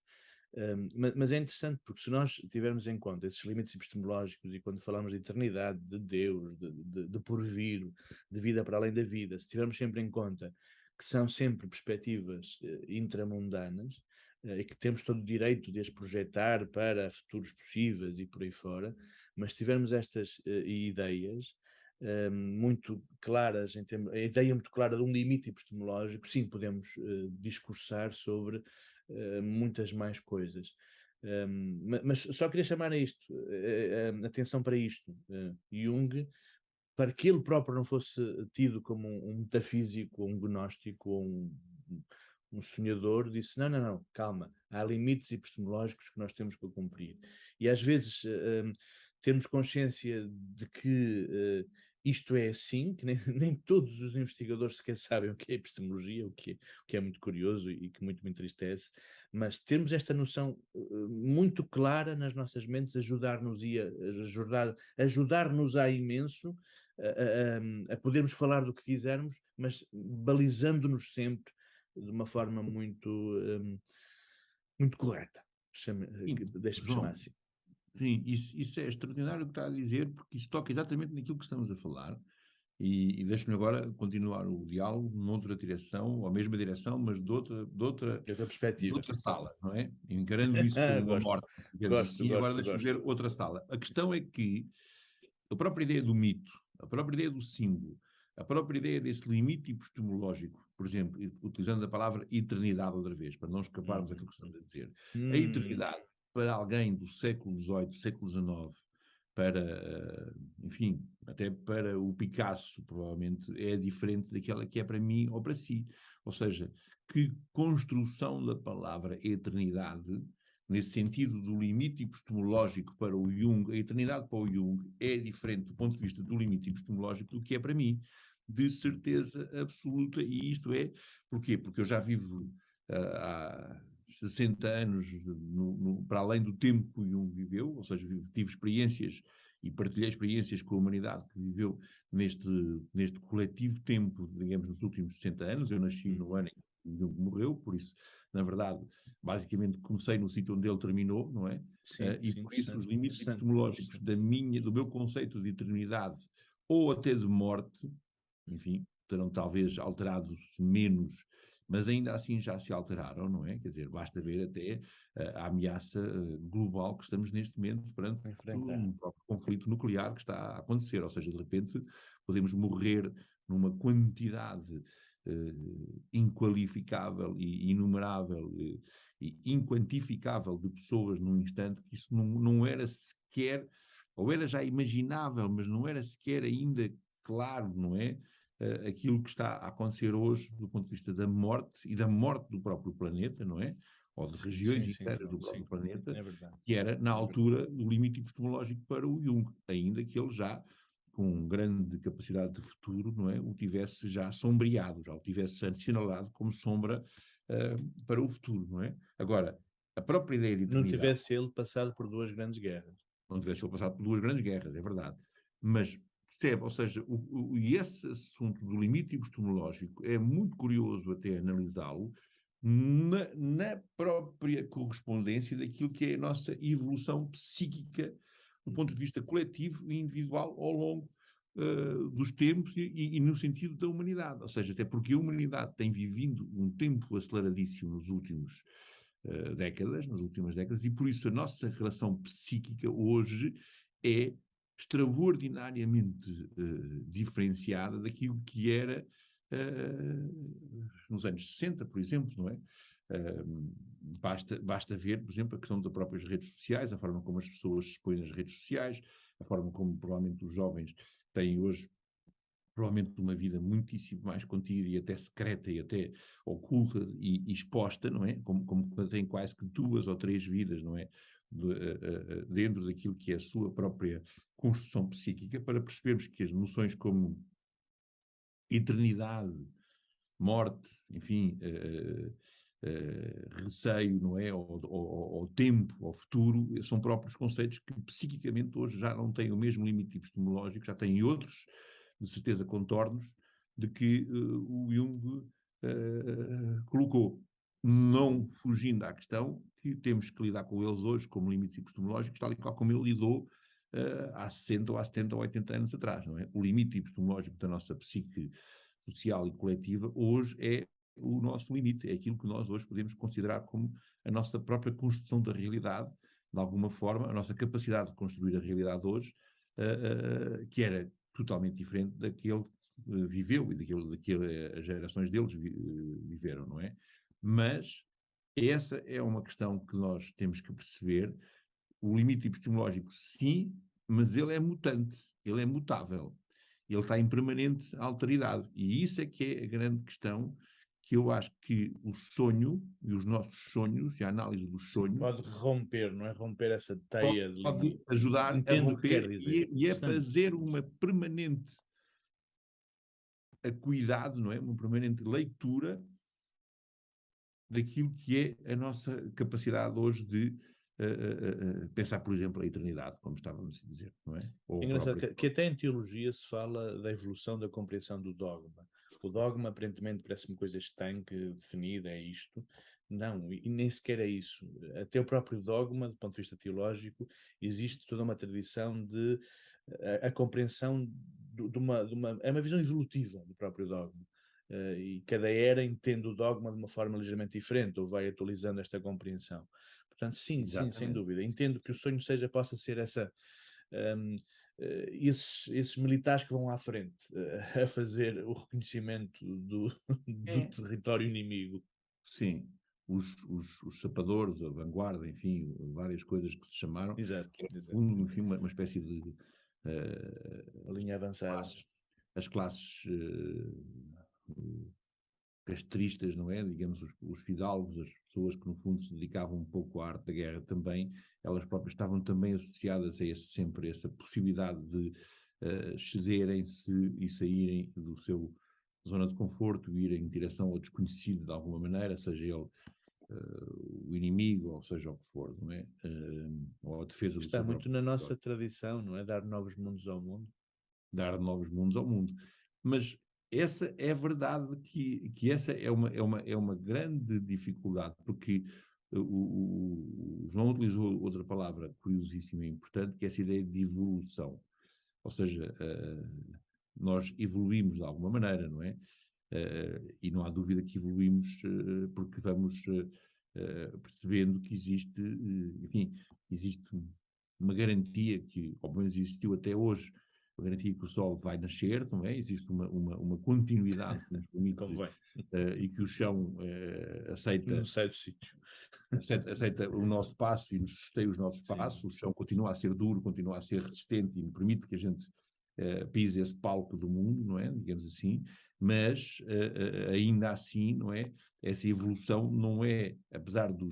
Mas é interessante porque se nós tivermos em conta esses limites epistemológicos e quando falamos de eternidade, de Deus, de porvir, de vida para além da vida, se tivermos sempre em conta que são sempre perspectivas intramundanas e que temos todo o direito de as projetar para futuros possíveis e por aí fora, mas se tivermos estas ideias muito claras, a ideia muito clara de um limite epistemológico, sim, podemos discursar sobre muitas mais coisas. Mas só queria chamar a isto, atenção para isto. Jung, para que ele próprio não fosse tido como um metafísico, um gnóstico, ou um sonhador, disse: não, não, não, calma, há limites epistemológicos que nós temos que cumprir. E às vezes temos consciência de que isto é assim, que nem, nem todos os investigadores sequer sabem o que é epistemologia, o que é muito curioso e que muito me entristece, mas termos esta noção muito clara nas nossas mentes ajudar-nos a imenso a podermos falar do que quisermos, mas balizando-nos sempre de uma forma muito correta. Deixe-me chamar assim. Sim, isso é extraordinário o que está a dizer, porque isso toca exatamente naquilo que estamos a falar. E deixe-me agora continuar o diálogo noutra direção, ou a mesma direção, mas de outra perspectiva. sala, não é? Encarando isso como uma morte, digamos assim, agora deixe-me ver outra sala. A questão é que a própria ideia do mito, a própria ideia do símbolo, a própria ideia desse limite epistemológico, por exemplo, utilizando a palavra eternidade outra vez, para não escaparmos daquilo que estamos a dizer, a eternidade para alguém do século XVIII, século XIX, para, enfim, até para o Picasso, provavelmente, é diferente daquela que é para mim ou para si. Ou seja, que construção da palavra eternidade, nesse sentido do limite epistemológico para o Jung, a eternidade para o Jung é diferente do ponto de vista do limite epistemológico do que é para mim, de certeza absoluta, e isto é, porquê? Porque eu já vivo há 60 anos para além do tempo que o Jung viveu, ou seja, tive experiências e partilhei experiências com a humanidade que viveu neste coletivo tempo, digamos, nos últimos 60 anos. Eu nasci no ano em que o Jung morreu, por isso, na verdade, basicamente comecei no sítio onde ele terminou, não é? Sim, E por isso os limites epistemológicos do meu conceito de eternidade ou até de morte, enfim, terão talvez alterado menos, mas ainda assim já se alteraram, não é? Quer dizer, basta ver até a ameaça global que estamos neste momento perante Enfrentar. um próprio conflito nuclear que está a acontecer, ou seja, de repente podemos morrer numa quantidade inqualificável e inumerável e inquantificável de pessoas num instante, que isso não era sequer, ou era já imaginável, mas não era sequer ainda claro, não é? Aquilo que está a acontecer hoje do ponto de vista da morte e da morte do próprio planeta, não é? Ou de Sim, regiões sim, sim, inteiras do João, próprio sim. planeta, É verdade. que era, na É verdade. altura, o limite epistemológico para o Jung, ainda que ele já, com grande capacidade de futuro, não é? O tivesse já sombreado, já o tivesse assinalado como sombra para o futuro, não é? Agora, a própria ideia de Não eternidade, tivesse ele passado por duas grandes guerras. não tivesse ele passado por duas grandes guerras, é verdade, mas percebe, ou seja, e esse assunto do limite epistemológico é muito curioso até analisá-lo na própria correspondência daquilo que é a nossa evolução psíquica do ponto de vista coletivo e individual ao longo dos tempos e no sentido da humanidade, ou seja, até porque a humanidade tem vivido um tempo aceleradíssimo nos últimos décadas, nas últimas décadas, e por isso a nossa relação psíquica hoje é extraordinariamente diferenciada daquilo que era nos anos 60, por exemplo, não é? Basta ver, por exemplo, a questão das próprias redes sociais, a forma como as pessoas se expõem nas redes sociais, a forma como provavelmente os jovens têm hoje provavelmente uma vida muitíssimo mais contida e até secreta e até oculta e exposta, não é? Como tem quase que duas ou três vidas, não é? Dentro daquilo que é a sua própria construção psíquica, para percebermos que as noções como eternidade, morte, enfim, receio, não é? Ou tempo, ou futuro, são próprios conceitos que psiquicamente hoje já não têm o mesmo limite epistemológico, já têm outros, de certeza, contornos, de que o Jung colocou. Não fugindo à questão que temos que lidar com eles hoje como limites epistemológicos, tal e qual como ele lidou há 60 ou há 70 ou 80 anos atrás, não é? O limite epistemológico da nossa psique social e coletiva hoje é o nosso limite, é aquilo que nós hoje podemos considerar como a nossa própria construção da realidade, de alguma forma, a nossa capacidade de construir a realidade hoje, que era totalmente diferente daquele que viveu e daquele as gerações deles viveram, não é? Mas essa é uma questão que nós temos que perceber. O limite epistemológico, sim, mas ele é mutante, ele é mutável, ele está em permanente alteridade. E isso é que é a grande questão, que eu acho que o sonho e os nossos sonhos, e a análise dos Sim, sonhos, pode romper, não é? Romper essa teia de pode limite. ajudar a Entendo o que quer romper dizer. e a Interessante. fazer uma permanente acuidado, não é? Uma permanente leitura daquilo que é a nossa capacidade hoje de pensar, por exemplo, a eternidade, como estávamos a dizer, não é? É Ou a engraçado própria. que até em teologia se fala da evolução da compreensão do dogma. O dogma aparentemente parece uma coisa estanque, definida, é isto. Não, e nem sequer é isso. Até o próprio dogma, do ponto de vista teológico, existe toda uma tradição de a compreensão de uma. É uma visão evolutiva do próprio dogma. E cada era entende o dogma de uma forma ligeiramente diferente, ou vai atualizando esta compreensão. Portanto, sim, sim, sem Exatamente. dúvida. Entendo que o sonho possa ser essa um, esses militares que vão à frente a fazer o reconhecimento do É, território inimigo. sim, os sapadores, a vanguarda, enfim, várias coisas que se chamaram, Exato, que é, exato. no fundo, enfim, uma espécie de A linha avançada. classes, as classes castristas, não é? Digamos, os fidalgos, as pessoas que no fundo se dedicavam um pouco à arte da guerra também, elas próprias estavam também associadas a sempre essa possibilidade de cederem-se e saírem do seu zona de conforto e irem em direção ao desconhecido de alguma maneira, seja ele o inimigo, ou seja o que for, não é? Ou a defesa do Está seu muito próprio na nossa território, tradição, não é? Dar novos mundos ao mundo. dar novos mundos ao mundo. Mas essa é a verdade que essa é uma grande dificuldade, porque o João utilizou outra palavra curiosíssima e importante, que é essa ideia de evolução. Ou seja, nós evoluímos de alguma maneira, não é? E não há dúvida que evoluímos porque vamos percebendo que existe, enfim, existe uma garantia que, ao menos existiu até hoje, uma garantia que o Sol vai nascer, não é? Existe uma continuidade que nos permite Convém. e que o chão Não aceita, sai do sítio. aceita o nosso passo e nos sustém os nossos Sim. passos. O chão continua a ser duro, continua a ser resistente e permite que a gente pise esse palco do mundo, não é? Digamos assim, mas ainda assim, não é? Essa evolução não é, apesar da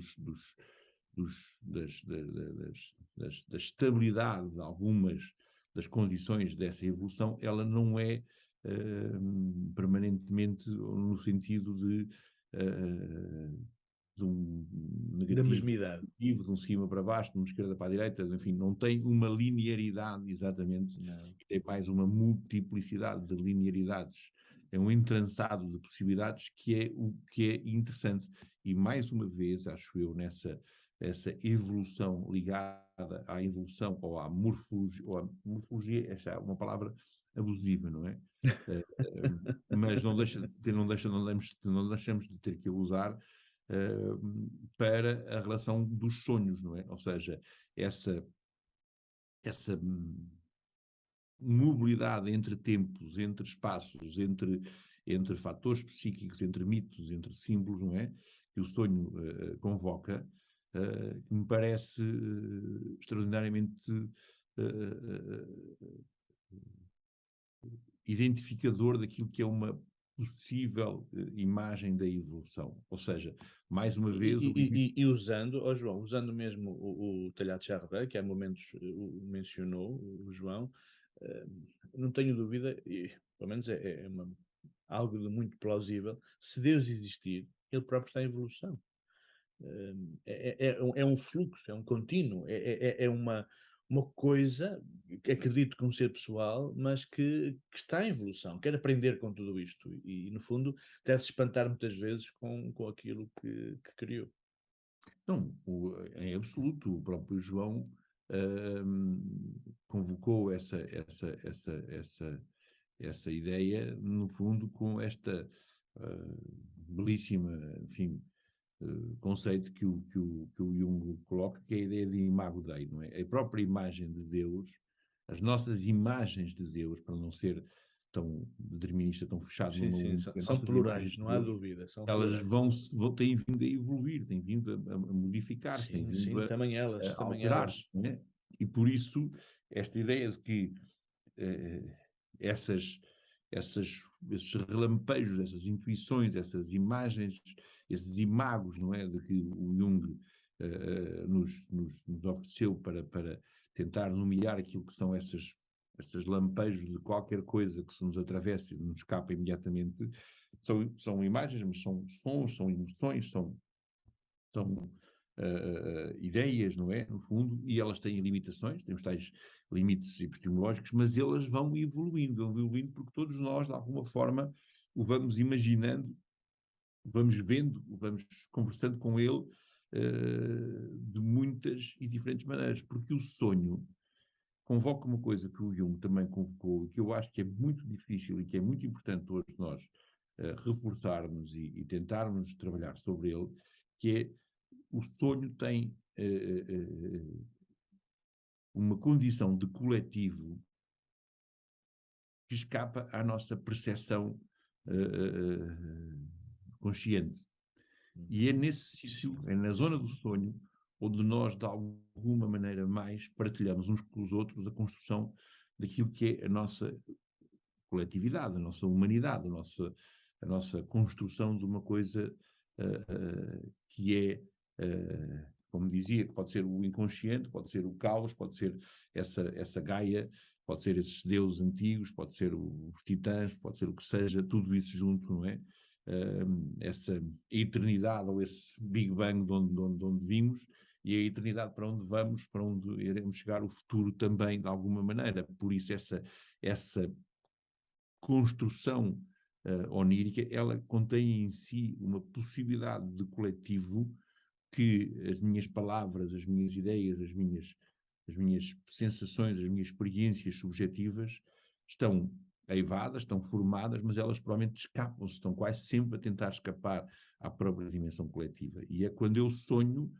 estabilidade de algumas das condições dessa evolução, ela não é permanentemente no sentido de um Da negativo, mesmidade. de um cima para baixo, de uma esquerda para a direita, enfim, não tem uma linearidade exatamente, Não. tem mais uma multiplicidade de linearidades, é um entrançado de possibilidades que é o que é interessante. E mais uma vez, acho eu, essa evolução ligada à evolução ou à morfologia, esta é uma palavra abusiva, não é? Mas não deixamos de ter que a usar para a relação dos sonhos, não é? Ou seja, essa mobilidade entre tempos, entre espaços, entre fatores psíquicos, entre mitos, entre símbolos, não é? Que o sonho convoca, que me parece extraordinariamente identificador daquilo que é uma possível imagem da evolução. Ou seja, mais uma vez, E usando, ó João, usando mesmo o telhado de Chardin, que há momentos mencionou o João, eh, não tenho dúvida, e pelo menos algo de muito plausível, se Deus existir, ele próprio está em evolução. É um fluxo, é um contínuo, é uma coisa que acredito que um ser pessoal, mas que está em evolução, quer aprender com tudo isto e no fundo deve-se espantar muitas vezes com aquilo que criou. não, em absoluto, o próprio João convocou essa ideia, no fundo, com esta belíssima, enfim, conceito que o Jung coloca, que é a ideia de imago Dei, não é? A própria imagem de Deus, as nossas imagens de Deus, para não ser tão determinista, tão fechado Sim, numa sim, única, as são nossas imagens plurais, de não há Deus, dúvida, são elas plurais. têm vindo a evoluir, têm vindo a modificar-se, têm Sim, vindo sim, a também elas. alterar-se, não é? E por isso, esta ideia de que eh, essas, esses relampejos, essas intuições, essas imagens, esses imagos, não é? De que o Jung nos ofereceu para tentar nomear aquilo que são esses lampejos de qualquer coisa que se nos atravessa e nos escapa imediatamente, são imagens, mas são sons, são emoções, são ideias, não é? No fundo, e elas têm limitações, têm os tais limites epistemológicos, mas elas vão evoluindo porque todos nós, de alguma forma, o vamos imaginando, vamos vendo, vamos conversando com ele de muitas e diferentes maneiras, porque o sonho convoca uma coisa que o Jung também convocou, e que eu acho que é muito difícil e que é muito importante hoje nós reforçarmos e tentarmos trabalhar sobre ele, que é o sonho tem uma condição de coletivo que escapa à nossa percepção consciente. E é nesse sítio, é na zona do sonho, onde nós, de alguma maneira mais, partilhamos uns com os outros a construção daquilo que é a nossa coletividade, a nossa humanidade, a nossa construção de uma coisa que é, como dizia, pode ser o inconsciente, pode ser o caos, pode ser essa Gaia, pode ser esses deuses antigos, pode ser os titãs, pode ser o que seja, tudo isso junto, não é? Essa eternidade ou esse Big Bang de onde vimos e a eternidade para onde vamos, para onde iremos chegar, o futuro também, de alguma maneira. Por isso, essa construção onírica, ela contém em si uma possibilidade de coletivo que as minhas palavras, as minhas ideias, as minhas as minhas sensações, as minhas experiências subjetivas estão eivadas, estão formadas, mas elas provavelmente escapam-se, estão quase sempre a tentar escapar à própria dimensão coletiva. E é quando eu sonho,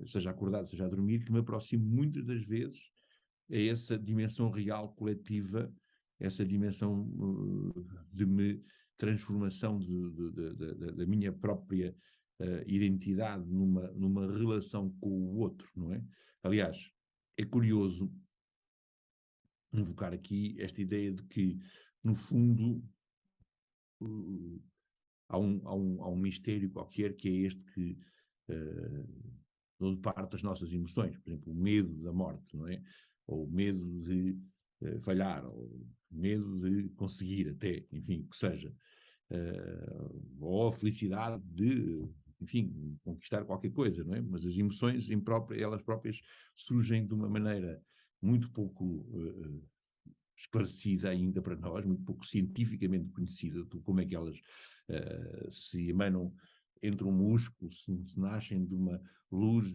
seja acordado, seja a dormir, que me aproximo muitas das vezes a essa dimensão real coletiva, essa dimensão de transformação da minha própria identidade numa relação com o outro, não é? Aliás, é curioso invocar aqui esta ideia de que, no fundo, há um mistério qualquer que é este que onde parte das nossas emoções, por exemplo, o medo da morte, não é? Ou o medo de falhar, ou medo de conseguir até, enfim, que seja, ou a felicidade de, enfim, conquistar qualquer coisa, não é? Mas as emoções elas próprias surgem de uma maneira muito pouco esclarecida ainda para nós, muito pouco cientificamente conhecida, de como é que elas se emanam entre um músculo, se nascem de uma luz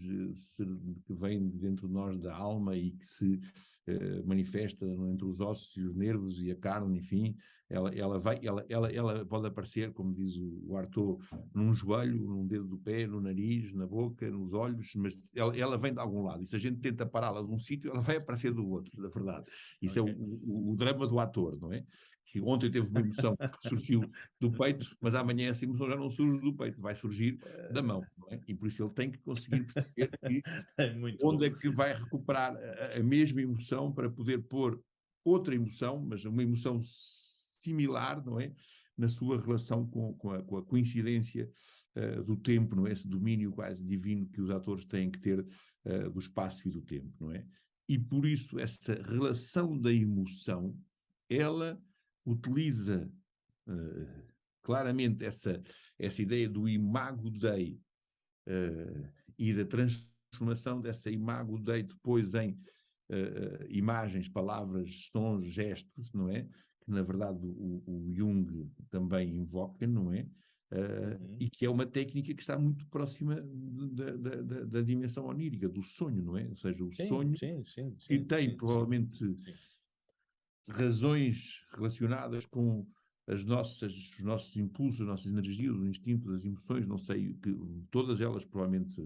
que vem dentro de nós da alma e que se manifesta entre os ossos e os nervos e a carne, enfim, ela pode aparecer, como diz o Artaud, num joelho, num dedo do pé, no nariz, na boca, nos olhos, mas ela vem de algum lado, e se a gente tenta pará-la de um sítio, ela vai aparecer do outro, na verdade. Isso okay. É o drama do ator, não é? Que ontem teve uma emoção que surgiu do peito, mas amanhã essa emoção já não surge do peito, vai surgir da mão, não é? E por isso ele tem que conseguir perceber que onde é que vai recuperar a mesma emoção para poder pôr outra emoção, mas uma emoção similar, não é? Na sua relação com a coincidência do tempo, não é? Esse domínio quase divino que os atores têm que ter do espaço e do tempo, não é? E por isso essa relação da emoção, ela utiliza claramente essa ideia do imago Dei e da transformação dessa imago Dei depois em imagens, palavras, sons, gestos, não é? Que na verdade o Jung também invoca, não é? E que é uma técnica que está muito próxima da dimensão onírica, do sonho, não é? Ou seja, o sonho que tem provavelmente razões relacionadas com os nossos impulsos, as nossas energias, os instintos, as emoções, não sei, que todas elas provavelmente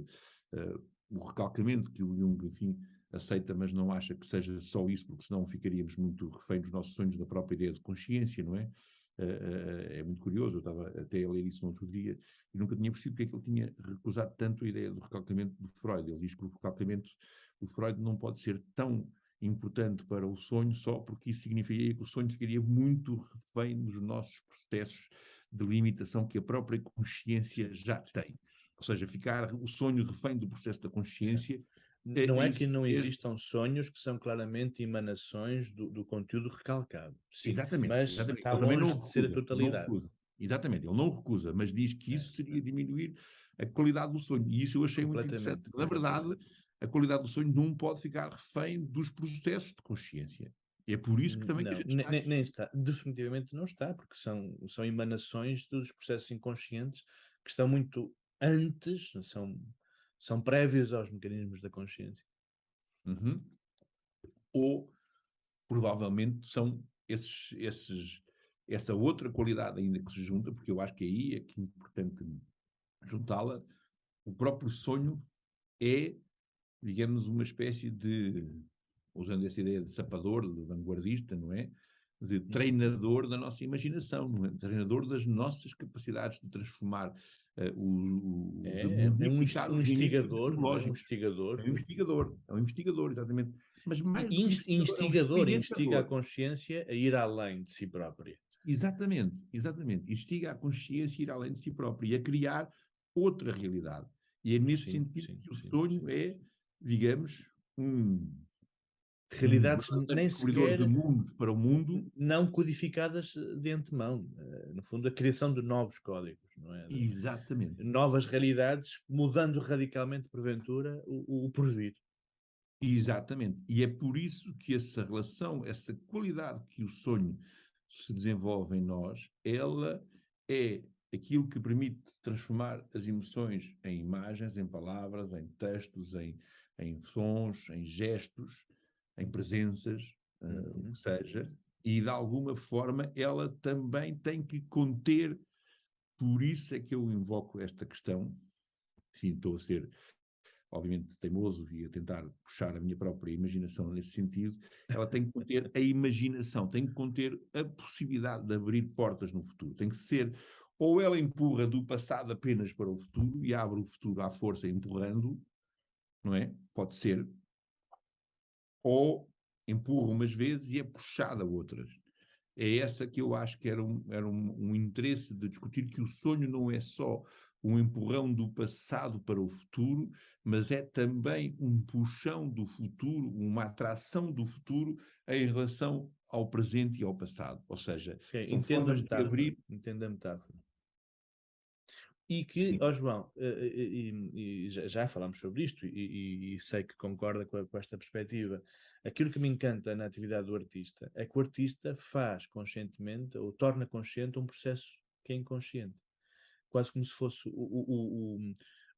o recalcamento que o Jung, enfim, aceita, mas não acha que seja só isso, porque senão ficaríamos muito refém dos nossos sonhos, da própria ideia de consciência, não é? É muito curioso, eu estava até a ler isso no outro dia e nunca tinha percebido porque é que ele tinha recusado tanto a ideia do recalcamento do Freud. Ele diz que o recalcamento do Freud não pode ser tão importante para o sonho só porque isso significaria que o sonho ficaria muito refém dos nossos processos de limitação que a própria consciência já tem. Ou seja, ficar o sonho refém do processo da consciência. Não é que não existam sonhos que são claramente emanações do conteúdo recalcado. Sim, exatamente. Mas exatamente. está longe de ser a totalidade. Exatamente, ele não recusa, mas diz que isso seria diminuir a qualidade do sonho. E isso eu achei muito interessante. Na verdade, a qualidade do sonho não pode ficar refém dos processos de consciência. É por isso que também não, que a gente está nem está. Definitivamente não está, porque são emanações dos processos inconscientes que estão muito antes, são prévios aos mecanismos da consciência. Uhum. Ou, provavelmente, são essa outra qualidade ainda que se junta, porque eu acho que aí é que é importante juntá-la. O próprio sonho é, digamos, uma espécie de, usando essa ideia de sapador, de vanguardista, não é? De treinador da nossa imaginação, não é? Treinador das nossas capacidades de transformar de modificar um instigador, não é? Um instigador. É um investigador, exatamente. Mas mais do que instigador instiga a consciência a ir além de si própria. Exatamente. Instiga a consciência a ir além de si própria e a criar outra realidade. E é nesse sentido que o sonho é, digamos, realidades nem sequer de mundos para o mundo, não codificadas de antemão, no fundo a criação de novos códigos, não é? Exatamente. Novas realidades, mudando radicalmente porventura o porvir. Exatamente, e é por isso que essa relação, essa qualidade que o sonho se desenvolve em nós, ela é aquilo que permite transformar as emoções em imagens, em palavras, em textos, em em sons, em gestos, em presenças, o que seja, e de alguma forma ela também tem que conter. Por isso é que eu invoco esta questão. Sim, estou a ser, obviamente, teimoso e a tentar puxar a minha própria imaginação nesse sentido. Ela tem que conter a imaginação, tem que conter a possibilidade de abrir portas no futuro. Tem que ser, ou ela empurra do passado apenas para o futuro e abre o futuro à força empurrando, não é? Pode ser. Ou empurra umas vezes e é puxada outras. É essa que eu acho que era um interesse de discutir, que o sonho não é só um empurrão do passado para o futuro, mas é também um puxão do futuro, uma atração do futuro em relação ao presente e ao passado. Ou seja, são Entendo a formas de metáfora. abrir. Entendo a metáfora. E que, Sim, ó João, e já falámos sobre isto e sei que concorda com esta perspectiva. Aquilo que me encanta na atividade do artista é que o artista faz conscientemente ou torna consciente um processo que é inconsciente. Quase como se fosse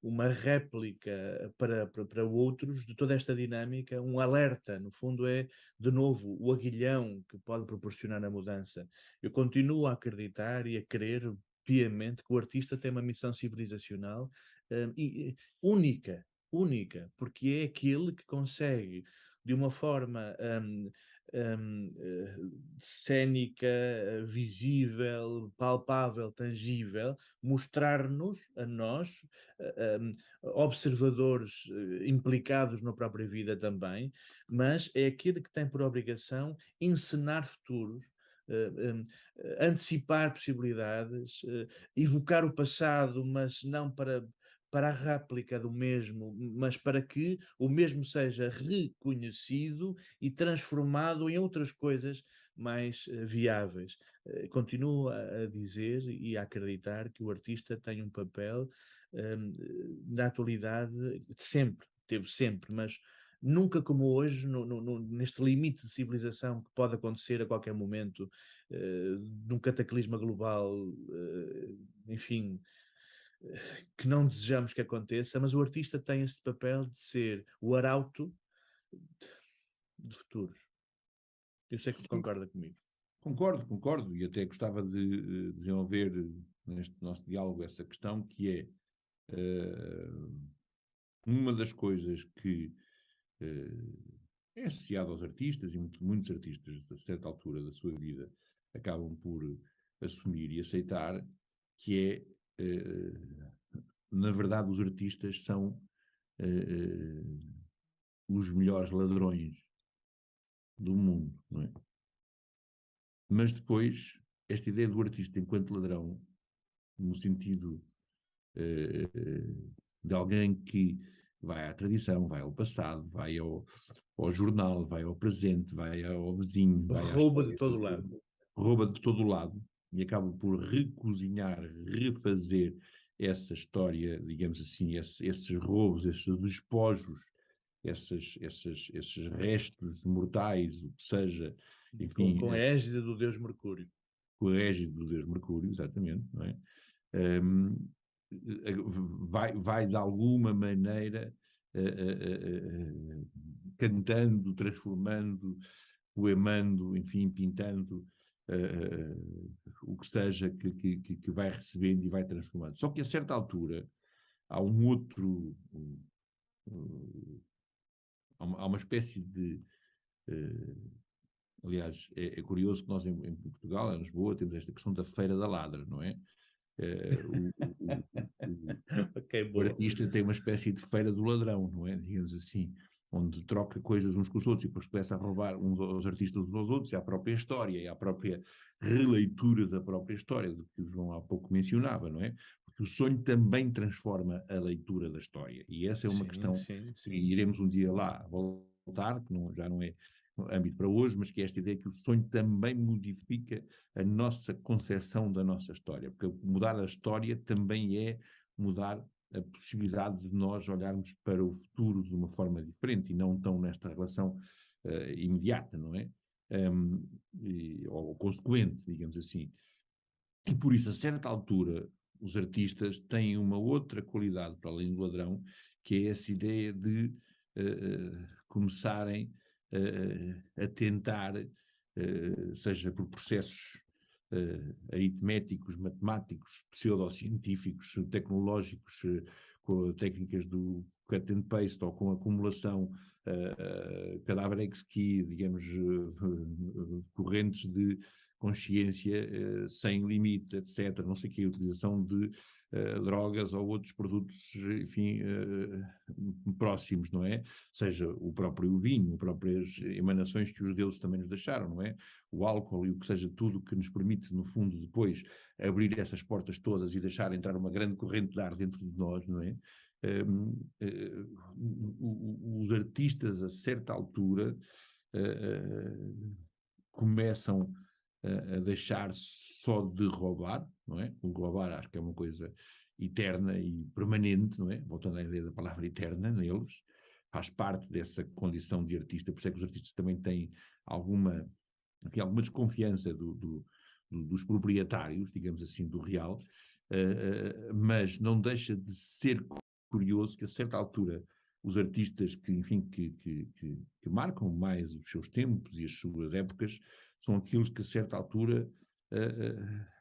uma réplica para outros de toda esta dinâmica, um alerta, no fundo é, de novo, o aguilhão que pode proporcionar a mudança. Eu continuo a acreditar e a querer piamente que o artista tem uma missão civilizacional única, única, porque é aquele que consegue, de uma forma cénica, visível, palpável, tangível, mostrar-nos a nós, observadores implicados na própria vida também, mas é aquele que tem por obrigação encenar futuros, antecipar possibilidades, evocar o passado, mas não para a réplica do mesmo, mas para que o mesmo seja reconhecido e transformado em outras coisas mais viáveis. Continuo a dizer e a acreditar que o artista tem um papel na atualidade, sempre, teve sempre, mas nunca como hoje, neste limite de civilização que pode acontecer a qualquer momento, num cataclisma global, enfim, que não desejamos que aconteça, mas o artista tem este papel de ser o arauto de futuros. Eu sei que sim, concorda comigo. concordo, e até gostava de desenvolver neste nosso diálogo essa questão, que é uma das coisas que é associado aos artistas, e muitos artistas, a certa altura da sua vida, acabam por assumir e aceitar, que na verdade, os artistas são os melhores ladrões do mundo, não é? Mas depois, esta ideia do artista enquanto ladrão, no sentido de alguém que vai à tradição, vai ao passado, vai ao jornal, vai ao presente, vai ao vizinho, vai à Rouba de história, todo lado. rouba de todo o lado e acaba por recozinhar, refazer essa história, digamos assim, esses roubos, esses despojos, esses restos mortais, o que seja, enfim, Com a égide do Deus Mercúrio. com a égide do Deus Mercúrio, exatamente, não é? Vai de alguma maneira cantando, transformando, poemando, enfim, pintando o que seja que vai recebendo e vai transformando. Só que a certa altura há um outro, há uma espécie de aliás, é curioso que nós em Portugal, em Lisboa, temos esta questão da Feira da Ladra, não é? Ok, O boa. artista tem uma espécie de feira do ladrão, não é? Digamos assim, onde troca coisas uns com os outros e depois começa a roubar uns aos artistas uns aos outros, e à própria história, e à própria releitura da própria história, do que o João há pouco mencionava, não é? Porque o sonho também transforma a leitura da história, e essa é uma Sim, questão sim, que sim. iremos um dia lá voltar, que já não é âmbito para hoje, mas que é esta ideia que o sonho também modifica a nossa concepção da nossa história, porque mudar a história também é mudar a possibilidade de nós olharmos para o futuro de uma forma diferente e não tão nesta relação imediata, não é? Ou consequente, digamos assim. E por isso, a certa altura, os artistas têm uma outra qualidade para além do ladrão, que é essa ideia de começarem a tentar, seja por processos aritméticos, matemáticos, pseudocientíficos, tecnológicos, com técnicas do cut and paste ou com acumulação cadáver exquis, digamos, correntes de consciência sem limites, etc. Não sei o que, a utilização de drogas ou outros produtos, enfim, próximos, não é? Seja o próprio vinho, as próprias emanações que os deuses também nos deixaram, não é? O álcool e o que seja tudo que nos permite, no fundo, depois abrir essas portas todas e deixar entrar uma grande corrente de ar dentro de nós, não é? Os artistas, a certa altura, começam a deixar só de roubar, não é? O roubar acho que é uma coisa eterna e permanente, não é? Voltando à ideia da palavra eterna neles, faz parte dessa condição de artista, por isso é que os artistas também têm alguma desconfiança dos proprietários, digamos assim, do real, mas não deixa de ser curioso que a certa altura os artistas que, enfim, que marcam mais os seus tempos e as suas épocas são aqueles que a certa altura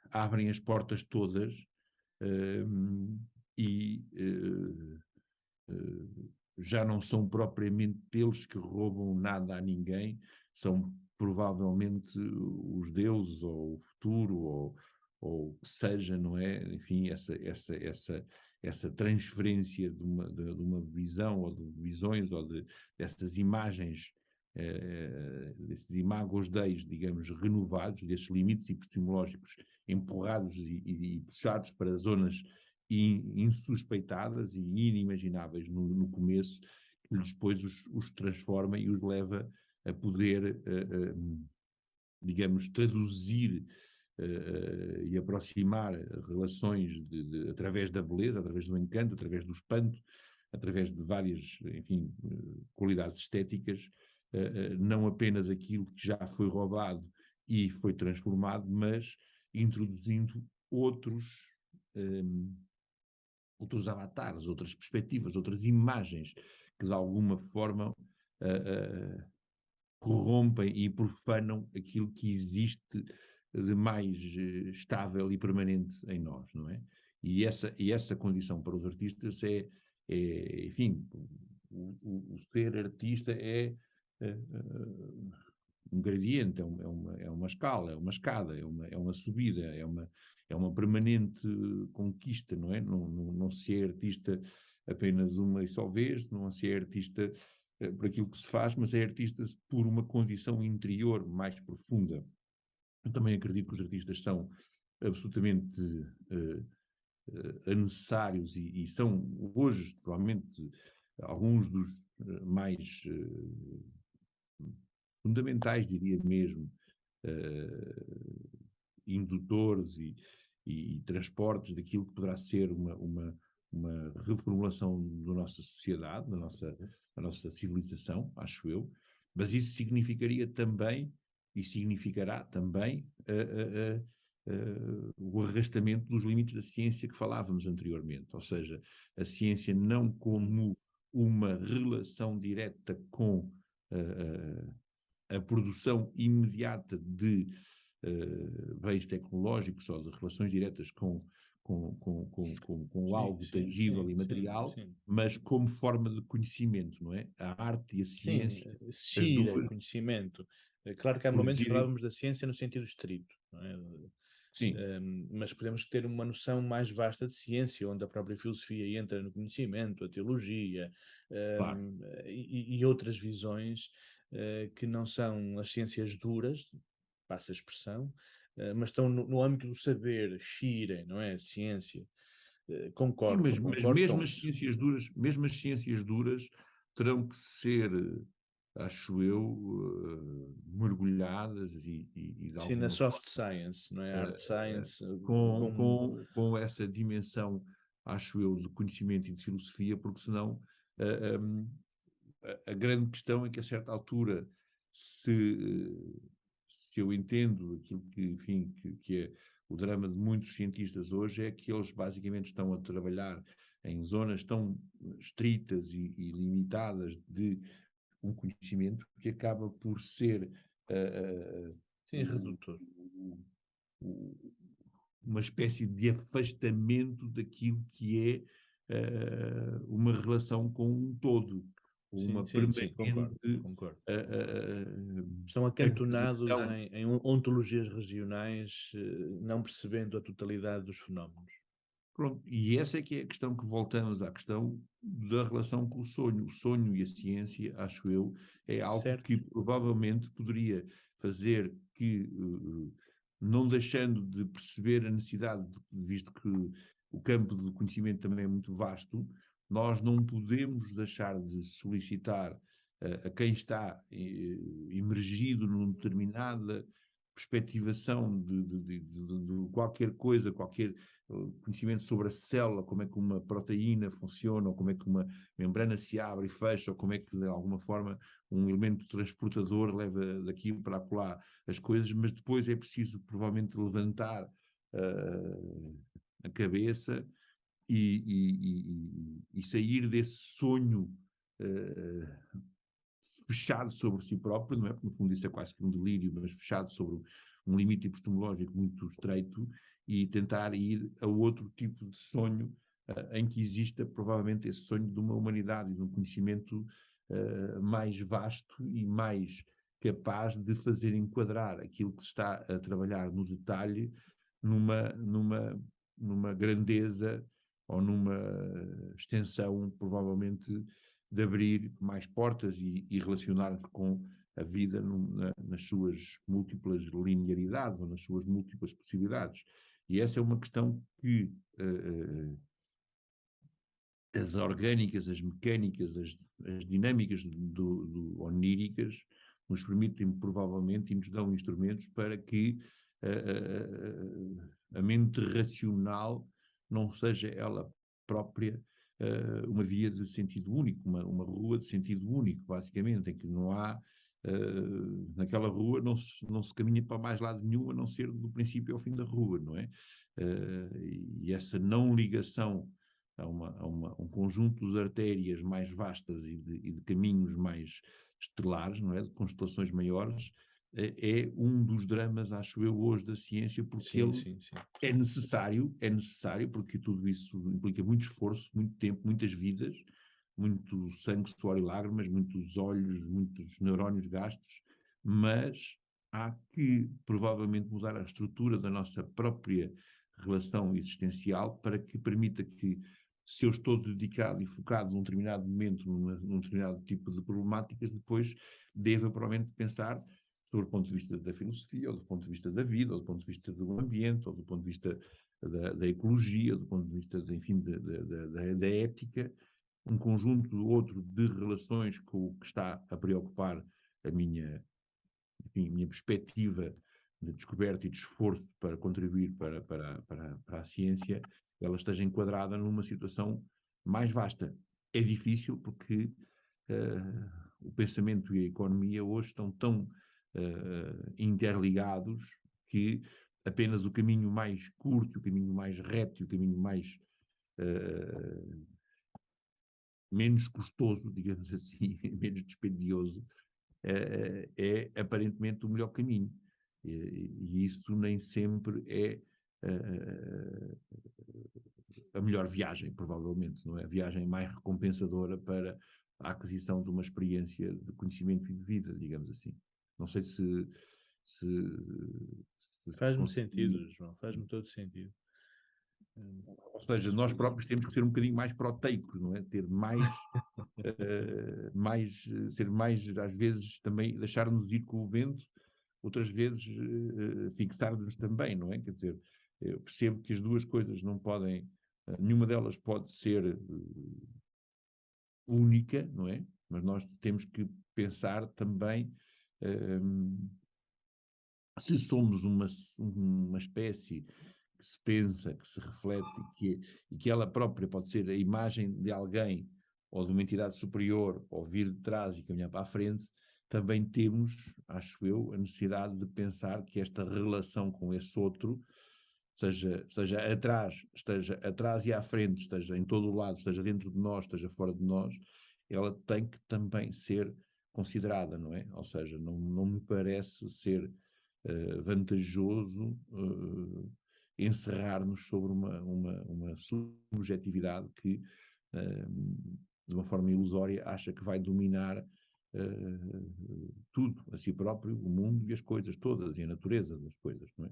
abrem as portas todas e já não são propriamente eles que roubam nada a ninguém, são provavelmente os deuses ou o futuro ou o que seja, não é? Enfim, essa transferência de uma visão ou de visões ou dessas imagens, desses imagos deis, digamos, renovados, desses limites epistemológicos empurrados e puxados para zonas insuspeitadas e inimagináveis no começo, que depois os transforma e os leva a poder, digamos, traduzir e aproximar relações através da beleza, através do encanto, através do espanto, através de várias, enfim, qualidades estéticas, não apenas aquilo que já foi roubado e foi transformado, mas introduzindo outros avatares, outras perspectivas, outras imagens que de alguma forma corrompem e profanam aquilo que existe de mais estável e permanente em nós, não é? E essa condição para os artistas enfim, o ser artista é um gradiente, é uma escala, é uma escada, é uma subida, é uma permanente conquista, não é? Não se é artista apenas uma e só vez, não se é artista por aquilo que se faz, mas é artista por uma condição interior mais profunda. Eu também acredito que os artistas são absolutamente necessários e são hoje, provavelmente, alguns dos mais fundamentais, diria mesmo, indutores e transportes daquilo que poderá ser uma reformulação da nossa sociedade, da nossa civilização, acho eu, mas isso significaria também, e significará também, o arrastamento dos limites da ciência que falávamos anteriormente, ou seja, a ciência não como uma relação direta com a produção imediata de bens tecnológicos ou de relações diretas com algo tangível e material, mas como forma de conhecimento, não é? A arte e a ciência, as duas, conhecimento. Claro que há momentos que falávamos da ciência no sentido estrito, não é? Sim. Mas podemos ter uma noção mais vasta de ciência, onde a própria filosofia entra no conhecimento, a teologia, Claro. e outras visões que não são as ciências duras, passa a expressão, mas estão no âmbito do saber, shire, não é? Ciência. Concordo, Mas concordo. mesmo as ciências duras terão que ser, acho eu, mergulhadas e de Sim, na alguma soft forma science, não é? Hard science, com essa dimensão, acho eu, de conhecimento e de filosofia, porque senão a grande questão é que a certa altura, se eu entendo aquilo que, enfim, que é o drama de muitos cientistas hoje, é que eles basicamente estão a trabalhar em zonas tão estritas e limitadas de um conhecimento que acaba por ser Sim, redutor. uma espécie de afastamento daquilo que é uma relação com um todo, Sim, uma sim, sim, concordo, permanente concordo. Estão acantonados aquisição. em ontologias regionais, não percebendo a totalidade dos fenómenos. Pronto, e essa é que é a questão que voltamos à questão da relação com o sonho. O sonho e a ciência, acho eu, é algo Certo? que provavelmente poderia fazer que, não deixando de perceber a necessidade, visto que o campo do conhecimento também é muito vasto, nós não podemos deixar de solicitar a quem está imergido numa determinada perspectivação de qualquer coisa, qualquer conhecimento sobre a célula, como é que uma proteína funciona, ou como é que uma membrana se abre e fecha, ou como é que, de alguma forma, um elemento transportador leva daqui para acolá as coisas, mas depois é preciso, provavelmente, levantar a cabeça e sair desse sonho fechado sobre si próprio, não é? Porque, no fundo, isso é quase que um delírio, mas fechado sobre um limite epistemológico muito estreito, e tentar ir a outro tipo de sonho em que exista provavelmente esse sonho de uma humanidade e de um conhecimento mais vasto e mais capaz de fazer enquadrar aquilo que se está a trabalhar no detalhe numa grandeza ou numa extensão, provavelmente, de abrir mais portas e relacionar-se com a vida nas suas múltiplas linearidades ou nas suas múltiplas possibilidades. E essa é uma questão que as orgânicas, as mecânicas, as dinâmicas oníricas nos permitem, provavelmente, e nos dão instrumentos para que a mente racional não seja ela própria uma via de sentido único, uma rua de sentido único, basicamente, em que não há, naquela rua não se caminha para mais lado nenhum, a não ser do princípio ao fim da rua, não é? E essa não ligação a um conjunto de artérias mais vastas e de caminhos mais estelares, não é? De constelações maiores, é um dos dramas, acho eu, hoje da ciência, porque Sim, ele sim, sim. é necessário, porque tudo isso implica muito esforço, muito tempo, muitas vidas, muito sangue, suor e lágrimas, muitos olhos, muitos neurónios gastos, mas há que provavelmente mudar a estrutura da nossa própria relação existencial para que permita que, se eu estou dedicado e focado num determinado momento, num determinado tipo de problemáticas, depois deva provavelmente pensar sobre o ponto de vista da filosofia, ou do ponto de vista da vida, ou do ponto de vista do ambiente, ou do ponto de vista da ecologia, do ponto de vista, enfim, da ética, um conjunto outro de relações com o que está a preocupar a minha perspectiva de descoberta e de esforço para contribuir para a ciência, ela esteja enquadrada numa situação mais vasta. É difícil porque o pensamento e a economia hoje estão tão interligados que apenas o caminho mais curto, o caminho mais reto, o caminho mais menos custoso, digamos assim, menos dispendioso, é aparentemente o melhor caminho. E isso nem sempre é a melhor viagem, provavelmente, não é? A viagem mais recompensadora para a aquisição de uma experiência de conhecimento e de vida, digamos assim. Não sei se Faz-me consegui. sentido, João, faz-me todo sentido. Ou seja, nós próprios temos que ser um bocadinho mais proteicos, não é? Ter ser mais, às vezes, também deixar-nos ir com o vento, outras vezes fixar-nos também, não é? Quer dizer, eu percebo que as duas coisas não podem, nenhuma delas pode ser única, não é? Mas nós temos que pensar também se somos uma espécie que se pensa, que se reflete e que ela própria pode ser a imagem de alguém ou de uma entidade superior, ou vir de trás e caminhar para a frente, também temos, acho eu, a necessidade de pensar que esta relação com esse outro esteja atrás e à frente, esteja em todo o lado, esteja dentro de nós, esteja fora de nós, ela tem que também ser considerada, não é? Ou seja, não me parece ser vantajoso encerrar-nos sobre uma subjetividade que, de uma forma ilusória, acha que vai dominar tudo, a si próprio, o mundo e as coisas todas, e a natureza das coisas, não é?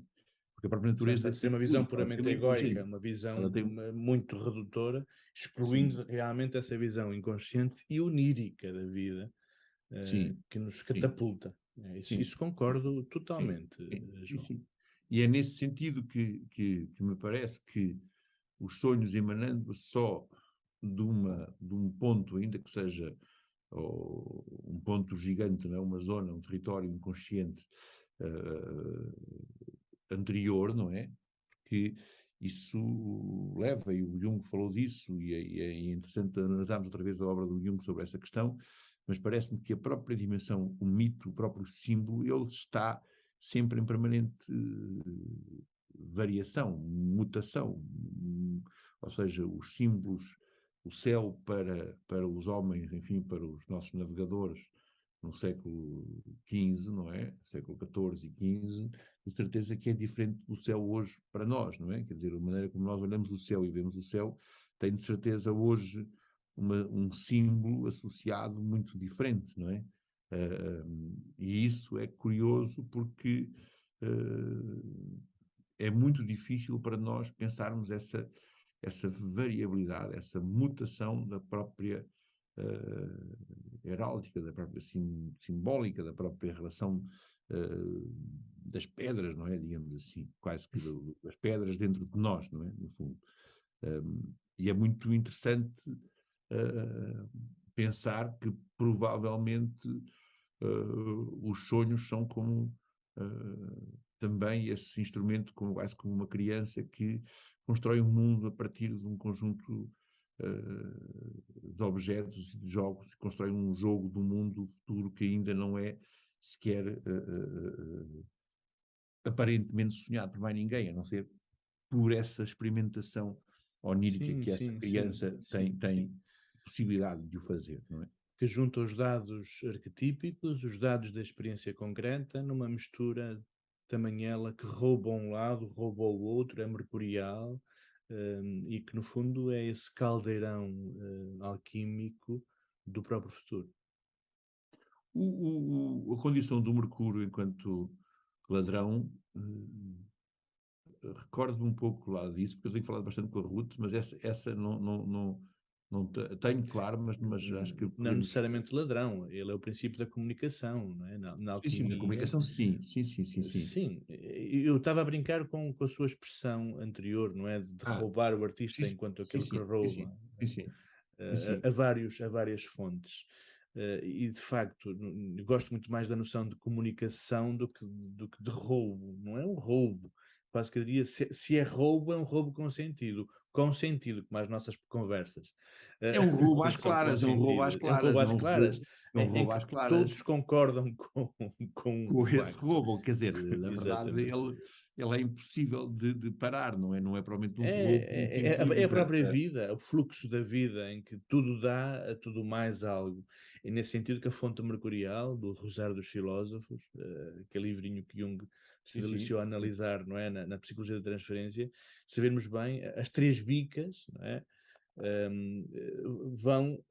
Porque a própria natureza Seria uma visão evolui, ela tem puramente uma egóica, inteligência, uma visão ela tem, muito redutora, sim, excluindo realmente essa visão inconsciente e onírica da vida, sim, que nos sim, catapulta. sim, Isso concordo sim, totalmente, sim, João. sim. E é nesse sentido que me parece que os sonhos emanando só de um ponto, ainda que seja um ponto gigante, não é? Uma zona, um território inconsciente anterior, não é? Que isso leva, e o Jung falou disso, é interessante analisarmos outra vez a obra do Jung sobre essa questão, mas parece-me que a própria dimensão, o mito, o próprio símbolo, ele está sempre em permanente variação, mutação, ou seja, os símbolos, o céu para os homens, enfim, para os nossos navegadores no século XV, não é? Século XIV e XV, de certeza que é diferente do céu hoje para nós, não é? Quer dizer, a maneira como nós olhamos o céu e vemos o céu tem de certeza hoje um símbolo associado muito diferente, não é? E isso é curioso porque é muito difícil para nós pensarmos essa variabilidade, essa mutação da própria heráldica, da própria simbólica, da própria relação das pedras, não é? Digamos assim, quase que das pedras dentro de nós, não é? No fundo. E é muito interessante pensar que provavelmente os sonhos são como também esse instrumento, quase como uma criança que constrói um mundo a partir de um conjunto de objetos e de jogos, constrói um jogo do mundo futuro que ainda não é sequer aparentemente sonhado por mais ninguém, a não ser por essa experimentação onírica Sim, que essa sim, sim, criança sim. tem possibilidade de o fazer, não é? Que junta os dados arquetípicos, os dados da experiência concreta, numa mistura tamanhela que rouba um lado, rouba o outro, é mercurial, e que no fundo é esse caldeirão alquímico do próprio futuro. A condição do Mercúrio enquanto ladrão, recordo-me um pouco lá disso, porque eu tenho falado bastante com a Ruth, mas essa não tenho claro, mas acho que Não podemos. necessariamente ladrão, ele é o princípio da comunicação, não é? Na Sim, sim, da alquimia. comunicação, sim, sim, sim, sim, sim. Sim, eu estava a brincar com a sua expressão anterior, não é? De Ah, roubar o sim, artista sim, enquanto sim, aquele que sim, sim, rouba, sim, sim, sim, sim. a várias fontes. E de facto, gosto muito mais da noção de comunicação do que de roubo. Não é um roubo. Quase que eu diria, se é roubo, é um roubo com sentido, como as nossas conversas, É um roubo que às são claras, é um roubo às consentidas. É um roubo claras, às claras, é um em roubo que às claras. todos concordam com o Com esse facto. roubo, quer dizer, na verdade, Exatamente. ele é impossível de parar, não é? Não é propriamente um roubo no É sentido a própria vida, o fluxo da vida, em que tudo dá a tudo mais algo. E nesse sentido que a fonte mercurial, do Rosário dos Filósofos, aquele livrinho que Jung se sim, sim, deliciou a analisar, não é? Na psicologia da transferência, sabermos bem, as três bicas, não é? Vão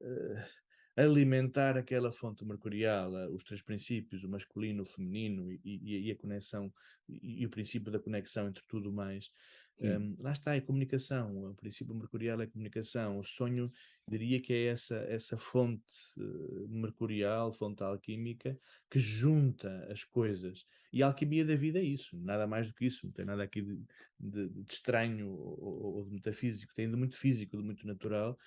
alimentar aquela fonte mercurial, os três princípios, o masculino, o feminino e a conexão, e o princípio da conexão entre tudo mais. sim, Lá está, é a comunicação, o princípio mercurial é a comunicação. O sonho, diria que é essa fonte mercurial, fonte alquímica, que junta as coisas. E a alquimia da vida é isso, nada mais do que isso, não tem nada aqui de estranho ou de metafísico, tem de muito físico, de muito natural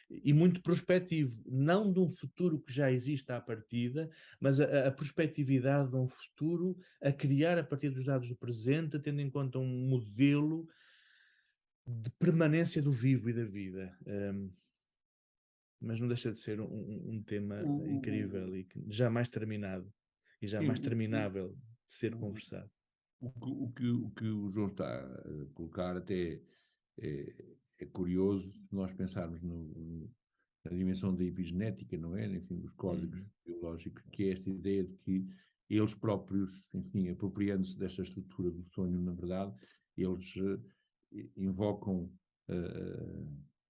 e muito prospectivo, não de um futuro que já existe à partida, mas a prospectividade de um futuro a criar a partir dos dados do presente, tendo em conta um modelo de permanência do vivo e da vida. Mas não deixa de ser um tema o, incrível e jamais terminado e sim, jamais terminável de ser o, conversado. O que o João está a colocar até é curioso se nós pensarmos na dimensão da epigenética, não é? Enfim, dos códigos biológicos, que é esta ideia de que eles próprios, enfim, apropriando-se desta estrutura do sonho, na verdade, eles invocam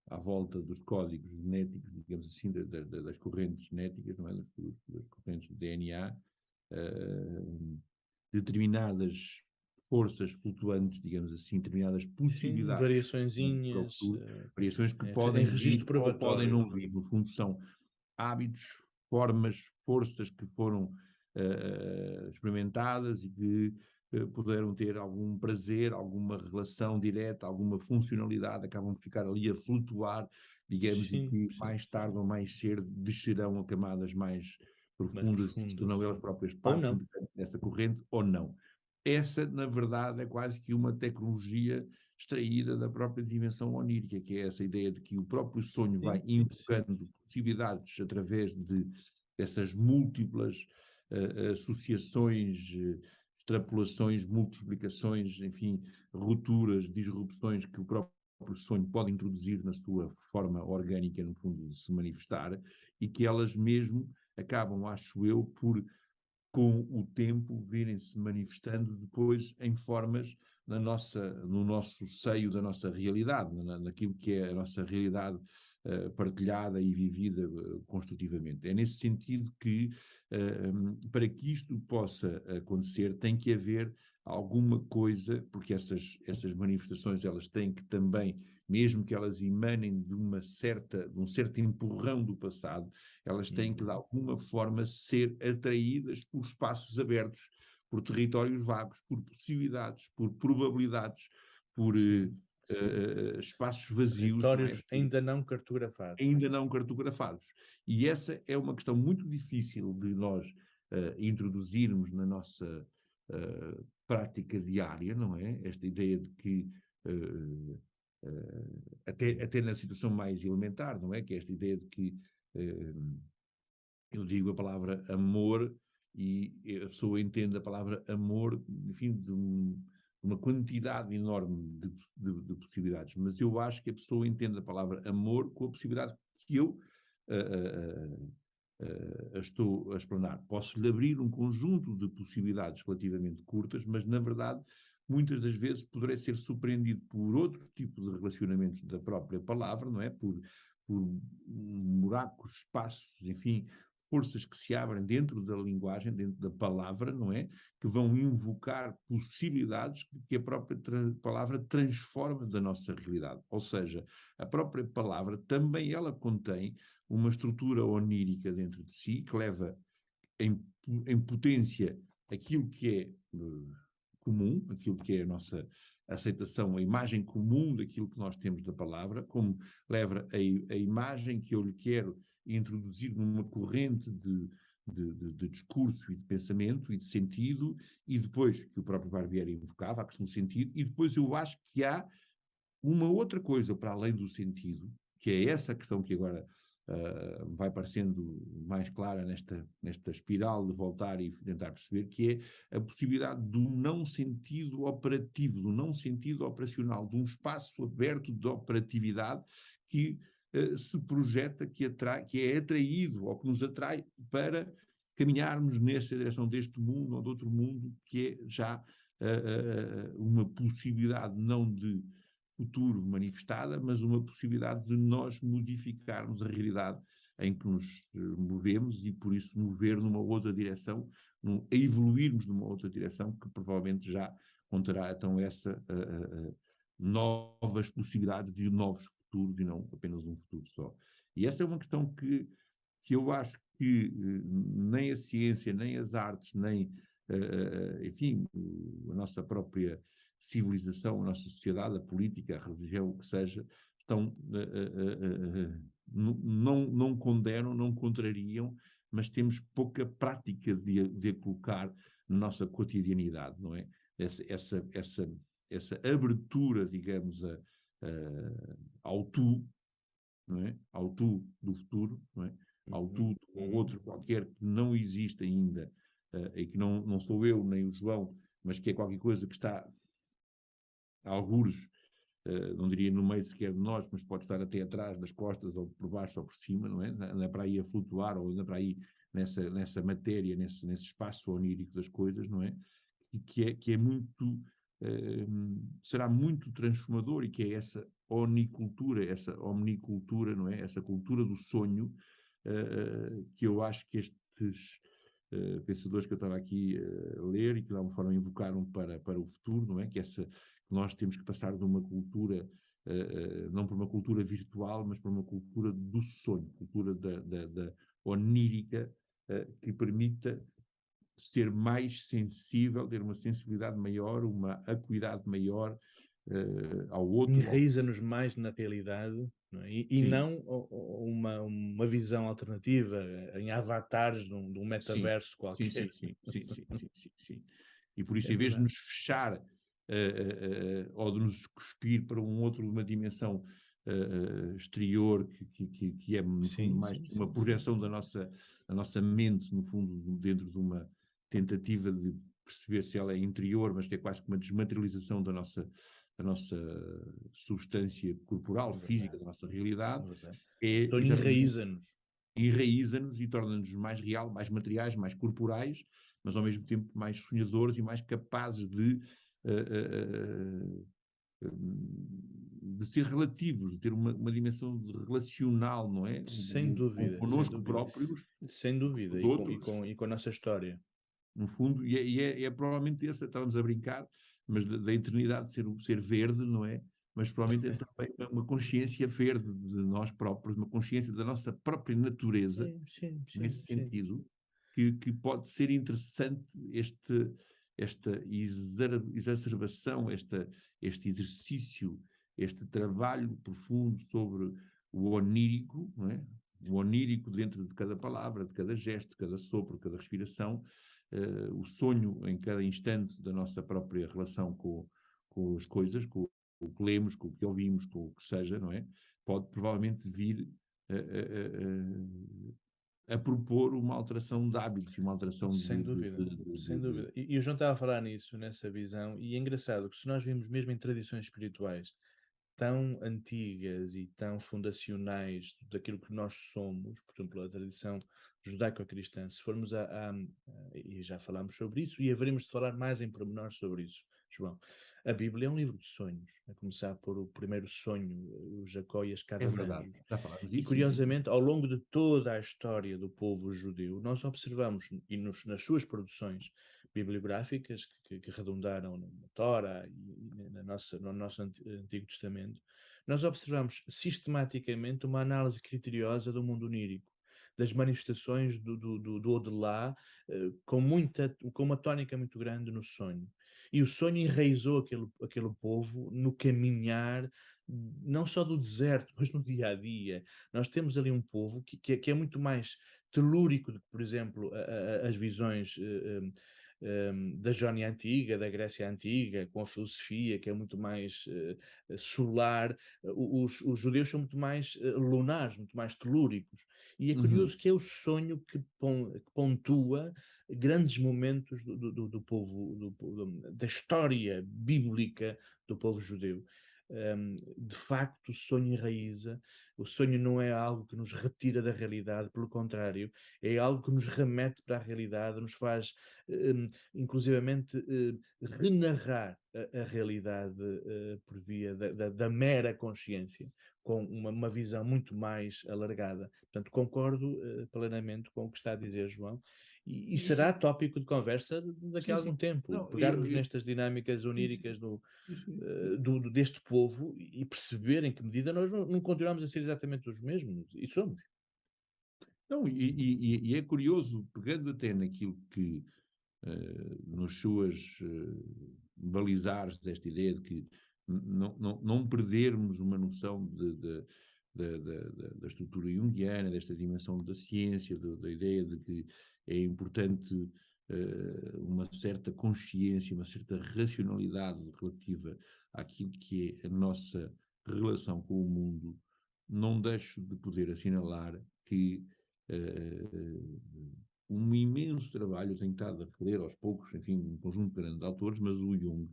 à volta dos códigos genéticos, digamos assim, das correntes genéticas, não é? Das correntes de DNA, determinadas forças flutuantes, digamos assim, determinadas Sim, possibilidades para o variaçõezinhas futuro, variações que em podem registro vir ou podem probatório. não vir. No fundo, são hábitos, formas, forças que foram experimentadas e que puderam ter algum prazer, alguma relação direta, alguma funcionalidade, acabam de ficar ali a flutuar, digamos, e Sim, que sim, mais tarde ou mais cedo descerão a camadas mais mais profundas e se profundas. tornam elas próprias Ou partes não. integrantes dessa corrente ou não. Essa, na verdade, é quase que uma tecnologia extraída da própria dimensão onírica, que é essa ideia de que o próprio sonho vai Sim, sim. invocando possibilidades através dessas múltiplas associações, extrapolações, multiplicações, enfim, rupturas, disrupções que o próprio sonho pode introduzir na sua forma orgânica, no fundo, de se manifestar, e que elas mesmo acabam, acho eu, por com o tempo virem-se manifestando depois em formas no nosso seio da nossa realidade, naquilo que é a nossa realidade partilhada e vivida construtivamente. É nesse sentido que, para que isto possa acontecer, tem que haver alguma coisa, porque essas manifestações elas têm que também, mesmo que elas emanem de um certo empurrão do passado, elas têm que de alguma forma ser atraídas por espaços abertos, por territórios vagos, por possibilidades, por probabilidades, por Sim, sim. espaços vazios, não é? Territórios ainda não cartografados. Ainda não cartografados. E essa é uma questão muito difícil de nós introduzirmos na nossa prática diária, não é? Esta ideia de que até na situação mais elementar, não é? Que é esta ideia de que eu digo a palavra amor e a pessoa entende a palavra amor, enfim, uma quantidade enorme de possibilidades. Mas eu acho que a pessoa entende a palavra amor com a possibilidade que eu estou a explanar. Posso-lhe abrir um conjunto de possibilidades relativamente curtas, mas, na verdade, muitas das vezes poderei ser surpreendido por outro tipo de relacionamentos da própria palavra, não é? Por buracos, espaços, enfim, forças que se abrem dentro da linguagem, dentro da palavra, não é? Que vão invocar possibilidades que a própria palavra transforma da nossa realidade. Ou seja, a própria palavra também ela contém uma estrutura onírica dentro de si que leva em potência aquilo que é comum, aquilo que é a nossa aceitação, a imagem comum daquilo que nós temos da palavra, como leva a imagem que eu lhe quero introduzir numa corrente de discurso e de pensamento e de sentido, e depois, que o próprio Barbieri invocava, a questão do sentido, e depois eu acho que há uma outra coisa para além do sentido, que é essa questão que agora vai parecendo mais clara nesta espiral de voltar e tentar perceber, que é a possibilidade do não sentido operativo, do não sentido operacional, de um espaço aberto de operatividade que se projeta, que é atraído, ou que nos atrai para caminharmos nessa direção deste mundo ou de outro mundo, que é já uma possibilidade não de futuro manifestada, mas uma possibilidade de nós modificarmos a realidade em que nos movemos e, por isso, mover numa outra direção, a evoluirmos numa outra direção que provavelmente já conterá então novas possibilidades de novos futuros e não apenas um futuro só. E essa é uma questão que eu acho que nem a ciência, nem as artes, nem, enfim, a nossa própria civilização, a nossa sociedade, a política, a religião, o que seja, estão, não condenam, não contrariam, mas temos pouca prática de a colocar na nossa cotidianidade, não é? Essa abertura, digamos, ao tu, não é? Ao tu do futuro, não é? Ao tu ou outro qualquer que não existe ainda, e que não sou eu nem o João mas que é qualquer coisa que está a algures, não diria no meio sequer de nós, mas pode estar até atrás das costas, ou por baixo ou por cima, não é? Anda para aí a flutuar, ou anda para aí nessa matéria, nesse espaço onírico das coisas, não é? E que é muito, será muito transformador, e que é essa onicultura, essa omnicultura, não é? Essa cultura do sonho, que eu acho que estes pensadores que eu estava aqui a ler, e que de alguma forma invocaram para o futuro, não é? Que nós temos que passar de uma cultura, não para uma cultura virtual, mas para uma cultura do sonho, cultura da onírica, que permita ser mais sensível, ter uma sensibilidade maior, uma acuidade maior ao outro. Enraiza-nos mais na realidade, não é? E Sim, não uma visão alternativa em avatares de um sim, metaverso sim, sim, qualquer. sim, sim, sim, sim, sim, sim. E por isso, É em vez de verdade. nos fechar ou de nos cuspir para uma dimensão exterior, que é, no fundo, Sim, mais sim, uma sim, sim. projeção da nossa mente, no fundo, dentro de uma tentativa de perceber se ela é interior, mas que é quase que uma desmaterialização da nossa substância corporal, É física, verdade, da nossa é realidade, verdade. O é sonho exatamente enraiza-nos. enraiza-nos e torna-nos mais real, mais materiais, mais corporais, mas ao mesmo tempo mais sonhadores e mais capazes uh, de ser relativos, de ter uma dimensão relacional, não é? Sem dúvida, sem Connosco dúvida. próprios, Sem com dúvida. os E com, e outros, com, e com a nossa história. no fundo, e é provavelmente essa, estávamos a brincar, mas da eternidade de ser verde, não é? Mas provavelmente é também uma consciência verde de nós próprios, uma consciência da nossa própria natureza, Sim, sim, sim, nesse sim. sentido, que pode ser interessante esta exacerbação, este exercício, este trabalho profundo sobre o onírico, não é? O onírico dentro de cada palavra, de cada gesto, de cada sopro, de cada respiração, o sonho em cada instante da nossa própria relação com as coisas, com o que lemos, com o que ouvimos, com o que seja, não é? Pode provavelmente vir a propor uma alteração de hábitos e uma alteração Sem dúvida, sem dúvida. E o João estava a falar nisso, nessa visão, e é engraçado que se nós vimos mesmo em tradições espirituais tão antigas e tão fundacionais daquilo que nós somos, por exemplo, a tradição judaico-cristã, se formos e já falámos sobre isso, e haveremos de falar mais em pormenor sobre isso, João. A Bíblia é um livro de sonhos, a começar por o primeiro sonho, o Jacó e a É escada de verdade, anjos. já falámos E disso, sim, sim. curiosamente, ao longo de toda a história do povo judeu, nós observamos, nas suas produções bibliográficas, que redundaram na Tora e no nosso Antigo Testamento, nós observamos sistematicamente uma análise criteriosa do mundo onírico, das manifestações do Odelá, com uma tónica muito grande no sonho. E o sonho enraizou aquele povo no caminhar, não só do deserto, mas no dia a dia. Nós temos ali um povo que é muito mais telúrico do que, por exemplo, as visões da Jónia Antiga, da Grécia Antiga, com a filosofia, que é muito mais solar. Os judeus são muito mais lunares, muito mais telúricos. E é Uhum. curioso que é o sonho que pontua grandes momentos do povo, da história bíblica do povo judeu. De facto, o sonho enraiza. O sonho não é algo que nos retira da realidade, pelo contrário, é algo que nos remete para a realidade, nos faz, inclusivamente, renarrar a realidade por via da mera consciência, com uma visão muito mais alargada. Portanto, concordo plenamente com o que está a dizer João, e será E, tópico de conversa daqui a sim, sim. algum tempo. Não, Pegarmos nestas dinâmicas sim, sim, oníricas sim, sim. deste povo e perceber em que medida nós não continuamos a ser exatamente os mesmos, e somos. Não, e é curioso, pegando até naquilo que, nos suas balizares desta ideia de que não perdermos uma noção da estrutura junguiana, desta dimensão da ciência, da ideia de que é importante uma certa consciência, uma certa racionalidade relativa àquilo que é a nossa relação com o mundo. Não deixo de poder assinalar que um imenso trabalho, eu tenho estado a reler aos poucos, enfim, um conjunto grande de autores, mas o Jung,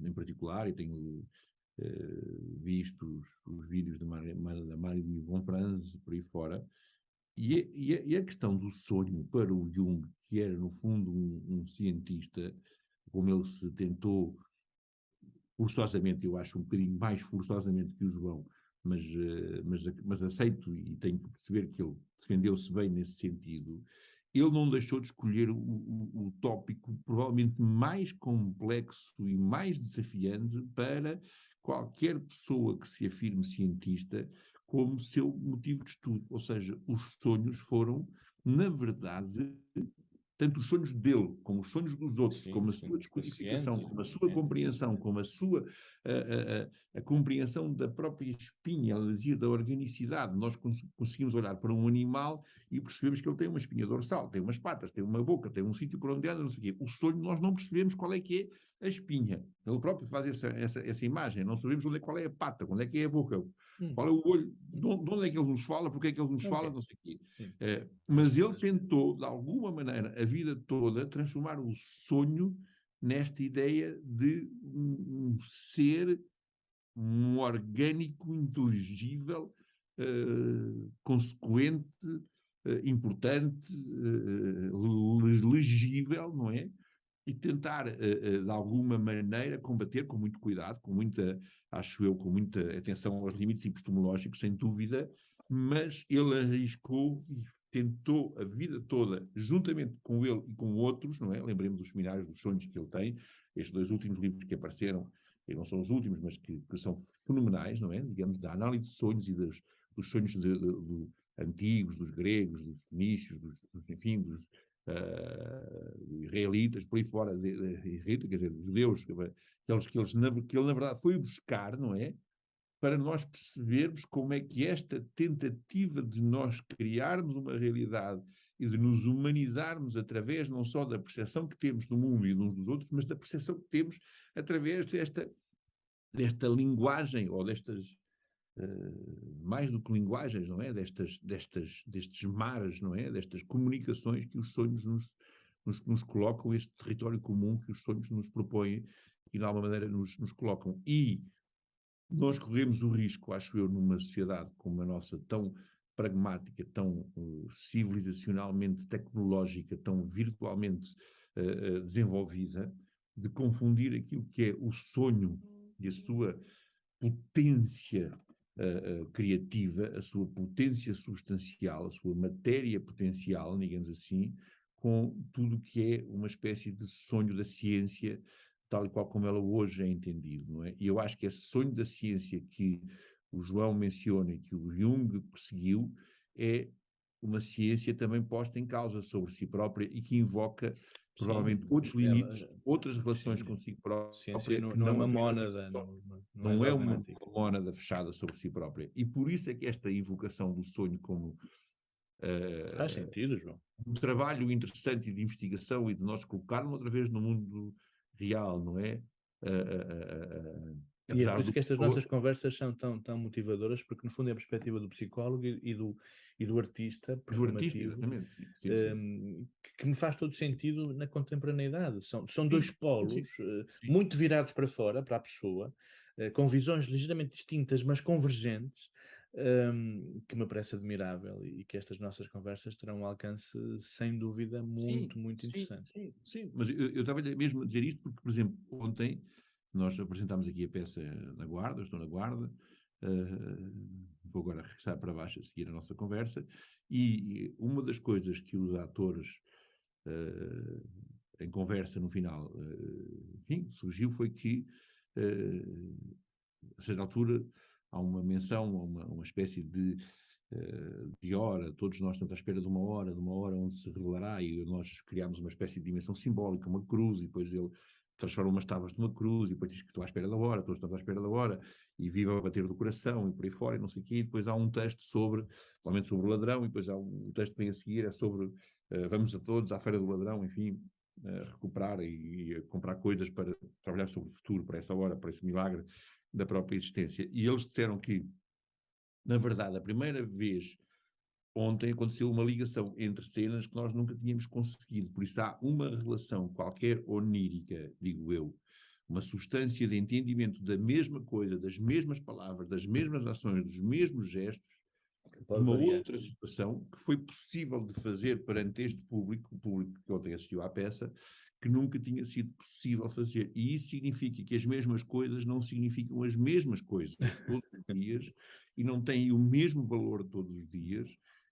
em particular, e tenho visto os vídeos da Marie de Von Franz, por aí fora, e a questão do sonho para o Jung, que era no fundo um cientista, como ele se tentou forçosamente, eu acho um bocadinho mais forçosamente que o João, mas aceito e tenho que perceber que ele defendeu-se bem nesse sentido. Ele não deixou de escolher o tópico provavelmente mais complexo e mais desafiante para qualquer pessoa que se afirme cientista como seu motivo de estudo. Ou seja, os sonhos foram, na verdade, tanto os sonhos dele, como os sonhos dos outros, Sim, como a sim, sua dos pacientes descodificação, e como a dos sua doentes. compreensão, como a sua a compreensão da própria espinha, ela dizia da organicidade. Nós conseguimos olhar para um animal e percebemos que ele tem uma espinha dorsal, tem umas patas, tem uma boca, tem um sítio por onde anda, não sei o quê. O sonho nós não percebemos qual é que é a espinha. Ele próprio faz essa imagem, não sabemos qual é a pata, onde é que é a boca, qual é o olho, de onde é que ele nos fala, porque é que ele nos fala, não sei o quê. Mas ele tentou, de alguma maneira, a vida toda, transformar o sonho nesta ideia de um ser, um orgânico, inteligível, consequente, importante, legível, não é? E tentar, de alguma maneira, combater com muito cuidado, com muita, acho eu, com muita atenção aos limites epistemológicos, sem dúvida, mas ele arriscou e tentou a vida toda, juntamente com ele e com outros, não é? Lembremos dos Seminários dos Sonhos que ele tem, estes 2 últimos livros que apareceram, e não são os últimos, mas que são fenomenais, não é? Digamos, da análise de sonhos e dos sonhos antigos, dos gregos, dos fenícios, enfim, dos israelitas, por aí fora, quer dizer, dos judeus, que ele, na verdade, foi buscar, não é? Para nós percebermos como é que esta tentativa de nós criarmos uma realidade e de nos humanizarmos através não só da percepção que temos do mundo e de uns dos outros, mas da percepção que temos através desta linguagem, ou destas, mais do que linguagens, não é? Destes mares, não é? Destas comunicações que os sonhos nos colocam, este território comum que os sonhos nos propõem e de alguma maneira nos colocam. E nós corremos o risco, acho eu, numa sociedade como a nossa, tão pragmática, tão civilizacionalmente tecnológica, tão virtualmente desenvolvida, de confundir aquilo que é o sonho e a sua potência criativa, a sua potência substancial, a sua matéria potencial, digamos assim, com tudo o que é uma espécie de sonho da ciência, tal e qual como ela hoje é entendida, não é? E eu acho que esse sonho da ciência que o João menciona e que o Jung perseguiu é uma ciência também posta em causa sobre si própria e que invoca provavelmente outros limites, outras relações Sim, consigo ciência própria, que não é não uma apenas mónada, não é não é uma dogmática. mónada fechada sobre si própria. E por isso é que esta invocação do sonho como Faz sentido, João. um trabalho interessante de investigação e de nós colocarmos outra vez no mundo real, não é? E é por Apesar isso do que estas pessoa... nossas conversas são tão motivadoras, porque no fundo é a perspectiva do psicólogo e do artista Do artista, performativo, exatamente. Sim. que me faz todo sentido na contemporaneidade. São dois Sim, polos sim. muito virados para fora, para a pessoa, com visões ligeiramente distintas, mas convergentes, que me parece admirável e que estas nossas conversas terão um alcance, sem dúvida, muito, muito interessante. Sim. Mas eu estava mesmo a dizer isto porque, por exemplo, ontem nós apresentámos aqui a peça na Guarda, estou na Guarda, vou agora regressar para baixo a seguir a nossa conversa, e uma das coisas que os atores, em conversa no final, enfim, surgiu foi que, a certa altura, há uma menção, uma espécie de hora, todos nós estamos à espera de uma hora onde se revelará, e nós criámos uma espécie de dimensão simbólica, uma cruz, e depois ele transforma umas tábuas numa cruz, e depois diz que estou à espera da hora, todos estamos à espera da hora, e viva o bater do coração, e por aí fora, e não sei o quê, e depois há um texto provavelmente sobre o ladrão, e depois há um texto que vem a seguir, é sobre vamos a todos à feira do ladrão, enfim, recuperar e comprar coisas para trabalhar sobre o futuro, para essa hora, para esse milagre da própria existência. E eles disseram que, na verdade, a primeira vez ontem aconteceu uma ligação entre cenas que nós nunca tínhamos conseguido. Por isso há uma relação qualquer onírica, digo eu, uma substância de entendimento da mesma coisa, das mesmas palavras, das mesmas ações, dos mesmos gestos, de Pode uma variar. outra situação que foi possível de fazer perante este público, o público que ontem assistiu à peça, que nunca tinha sido possível fazer. E isso significa que as mesmas coisas não significam as mesmas coisas todos os dias e não têm o mesmo valor todos os dias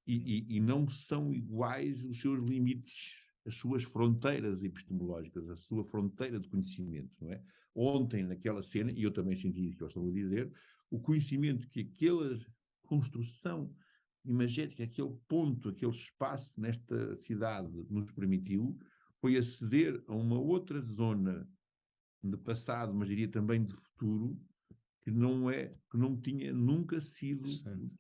e não são iguais os seus limites, as suas fronteiras epistemológicas, a sua fronteira de conhecimento, não é? Ontem, naquela cena, e eu também senti isso que eu estou a dizer, o conhecimento que aquela construção imagética, aquele ponto, aquele espaço nesta cidade nos permitiu, foi aceder a uma outra zona de passado, mas diria também de futuro, que não tinha nunca sido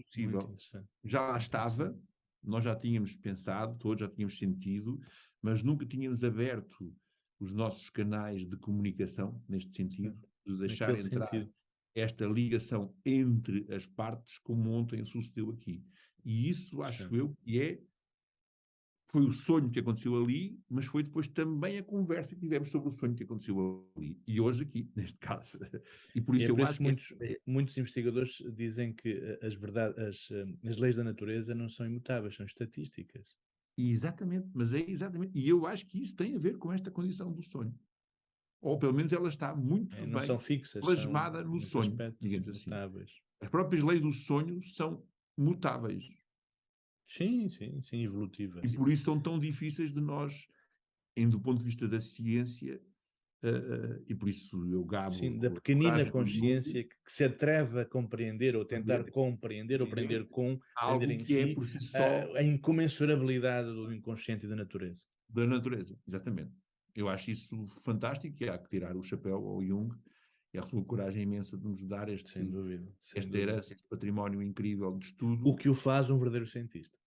possível. Já lá estava, nós já tínhamos pensado, todos já tínhamos sentido, mas nunca tínhamos aberto os nossos canais de comunicação, neste sentido, de deixar Naquele entrar sentido. esta ligação entre as partes, como ontem sucedeu aqui. E isso, acho eu, que foi o sonho que aconteceu ali, mas foi depois também a conversa que tivemos sobre o sonho que aconteceu ali. E hoje aqui, neste caso. E por isso É eu por isso acho que muitos investigadores dizem que as leis da natureza não são imutáveis, são estatísticas. Exatamente, mas é exatamente. E eu acho que isso tem a ver com esta condição do sonho. Ou pelo menos ela está muito Não são bem fixas, são, plasmada no nesse sonho, aspecto, digamos assim. mutáveis. As próprias leis do sonho são mutáveis. Sim, evolutivas. E por isso são tão difíceis de nós, do ponto de vista da ciência, e por isso eu gabo Sim, da a pequenina coragem do Jung, consciência que se atreve a compreender ou tentar compreender ou aprender com, aprender algo em que é si, por si só a incomensurabilidade do inconsciente e da natureza. da natureza, exatamente. Eu acho isso fantástico e há que tirar o chapéu ao Jung e à sua coragem imensa de nos dar Sem dúvida. esta herança, este património incrível de estudo. O que o faz um verdadeiro cientista.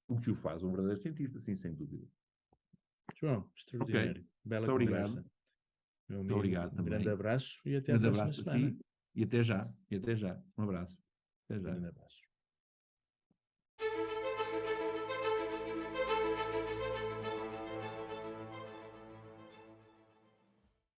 O que o faz um verdadeiro cientista, sim, sem dúvida. João, extraordinário. Ok, Bela muito conversa. obrigado. Meu Muito amigo, obrigado um grande também. abraço e até Um à grande próxima abraço para semana. si e até já. E até já. Um abraço. Até Um já. grande abraço.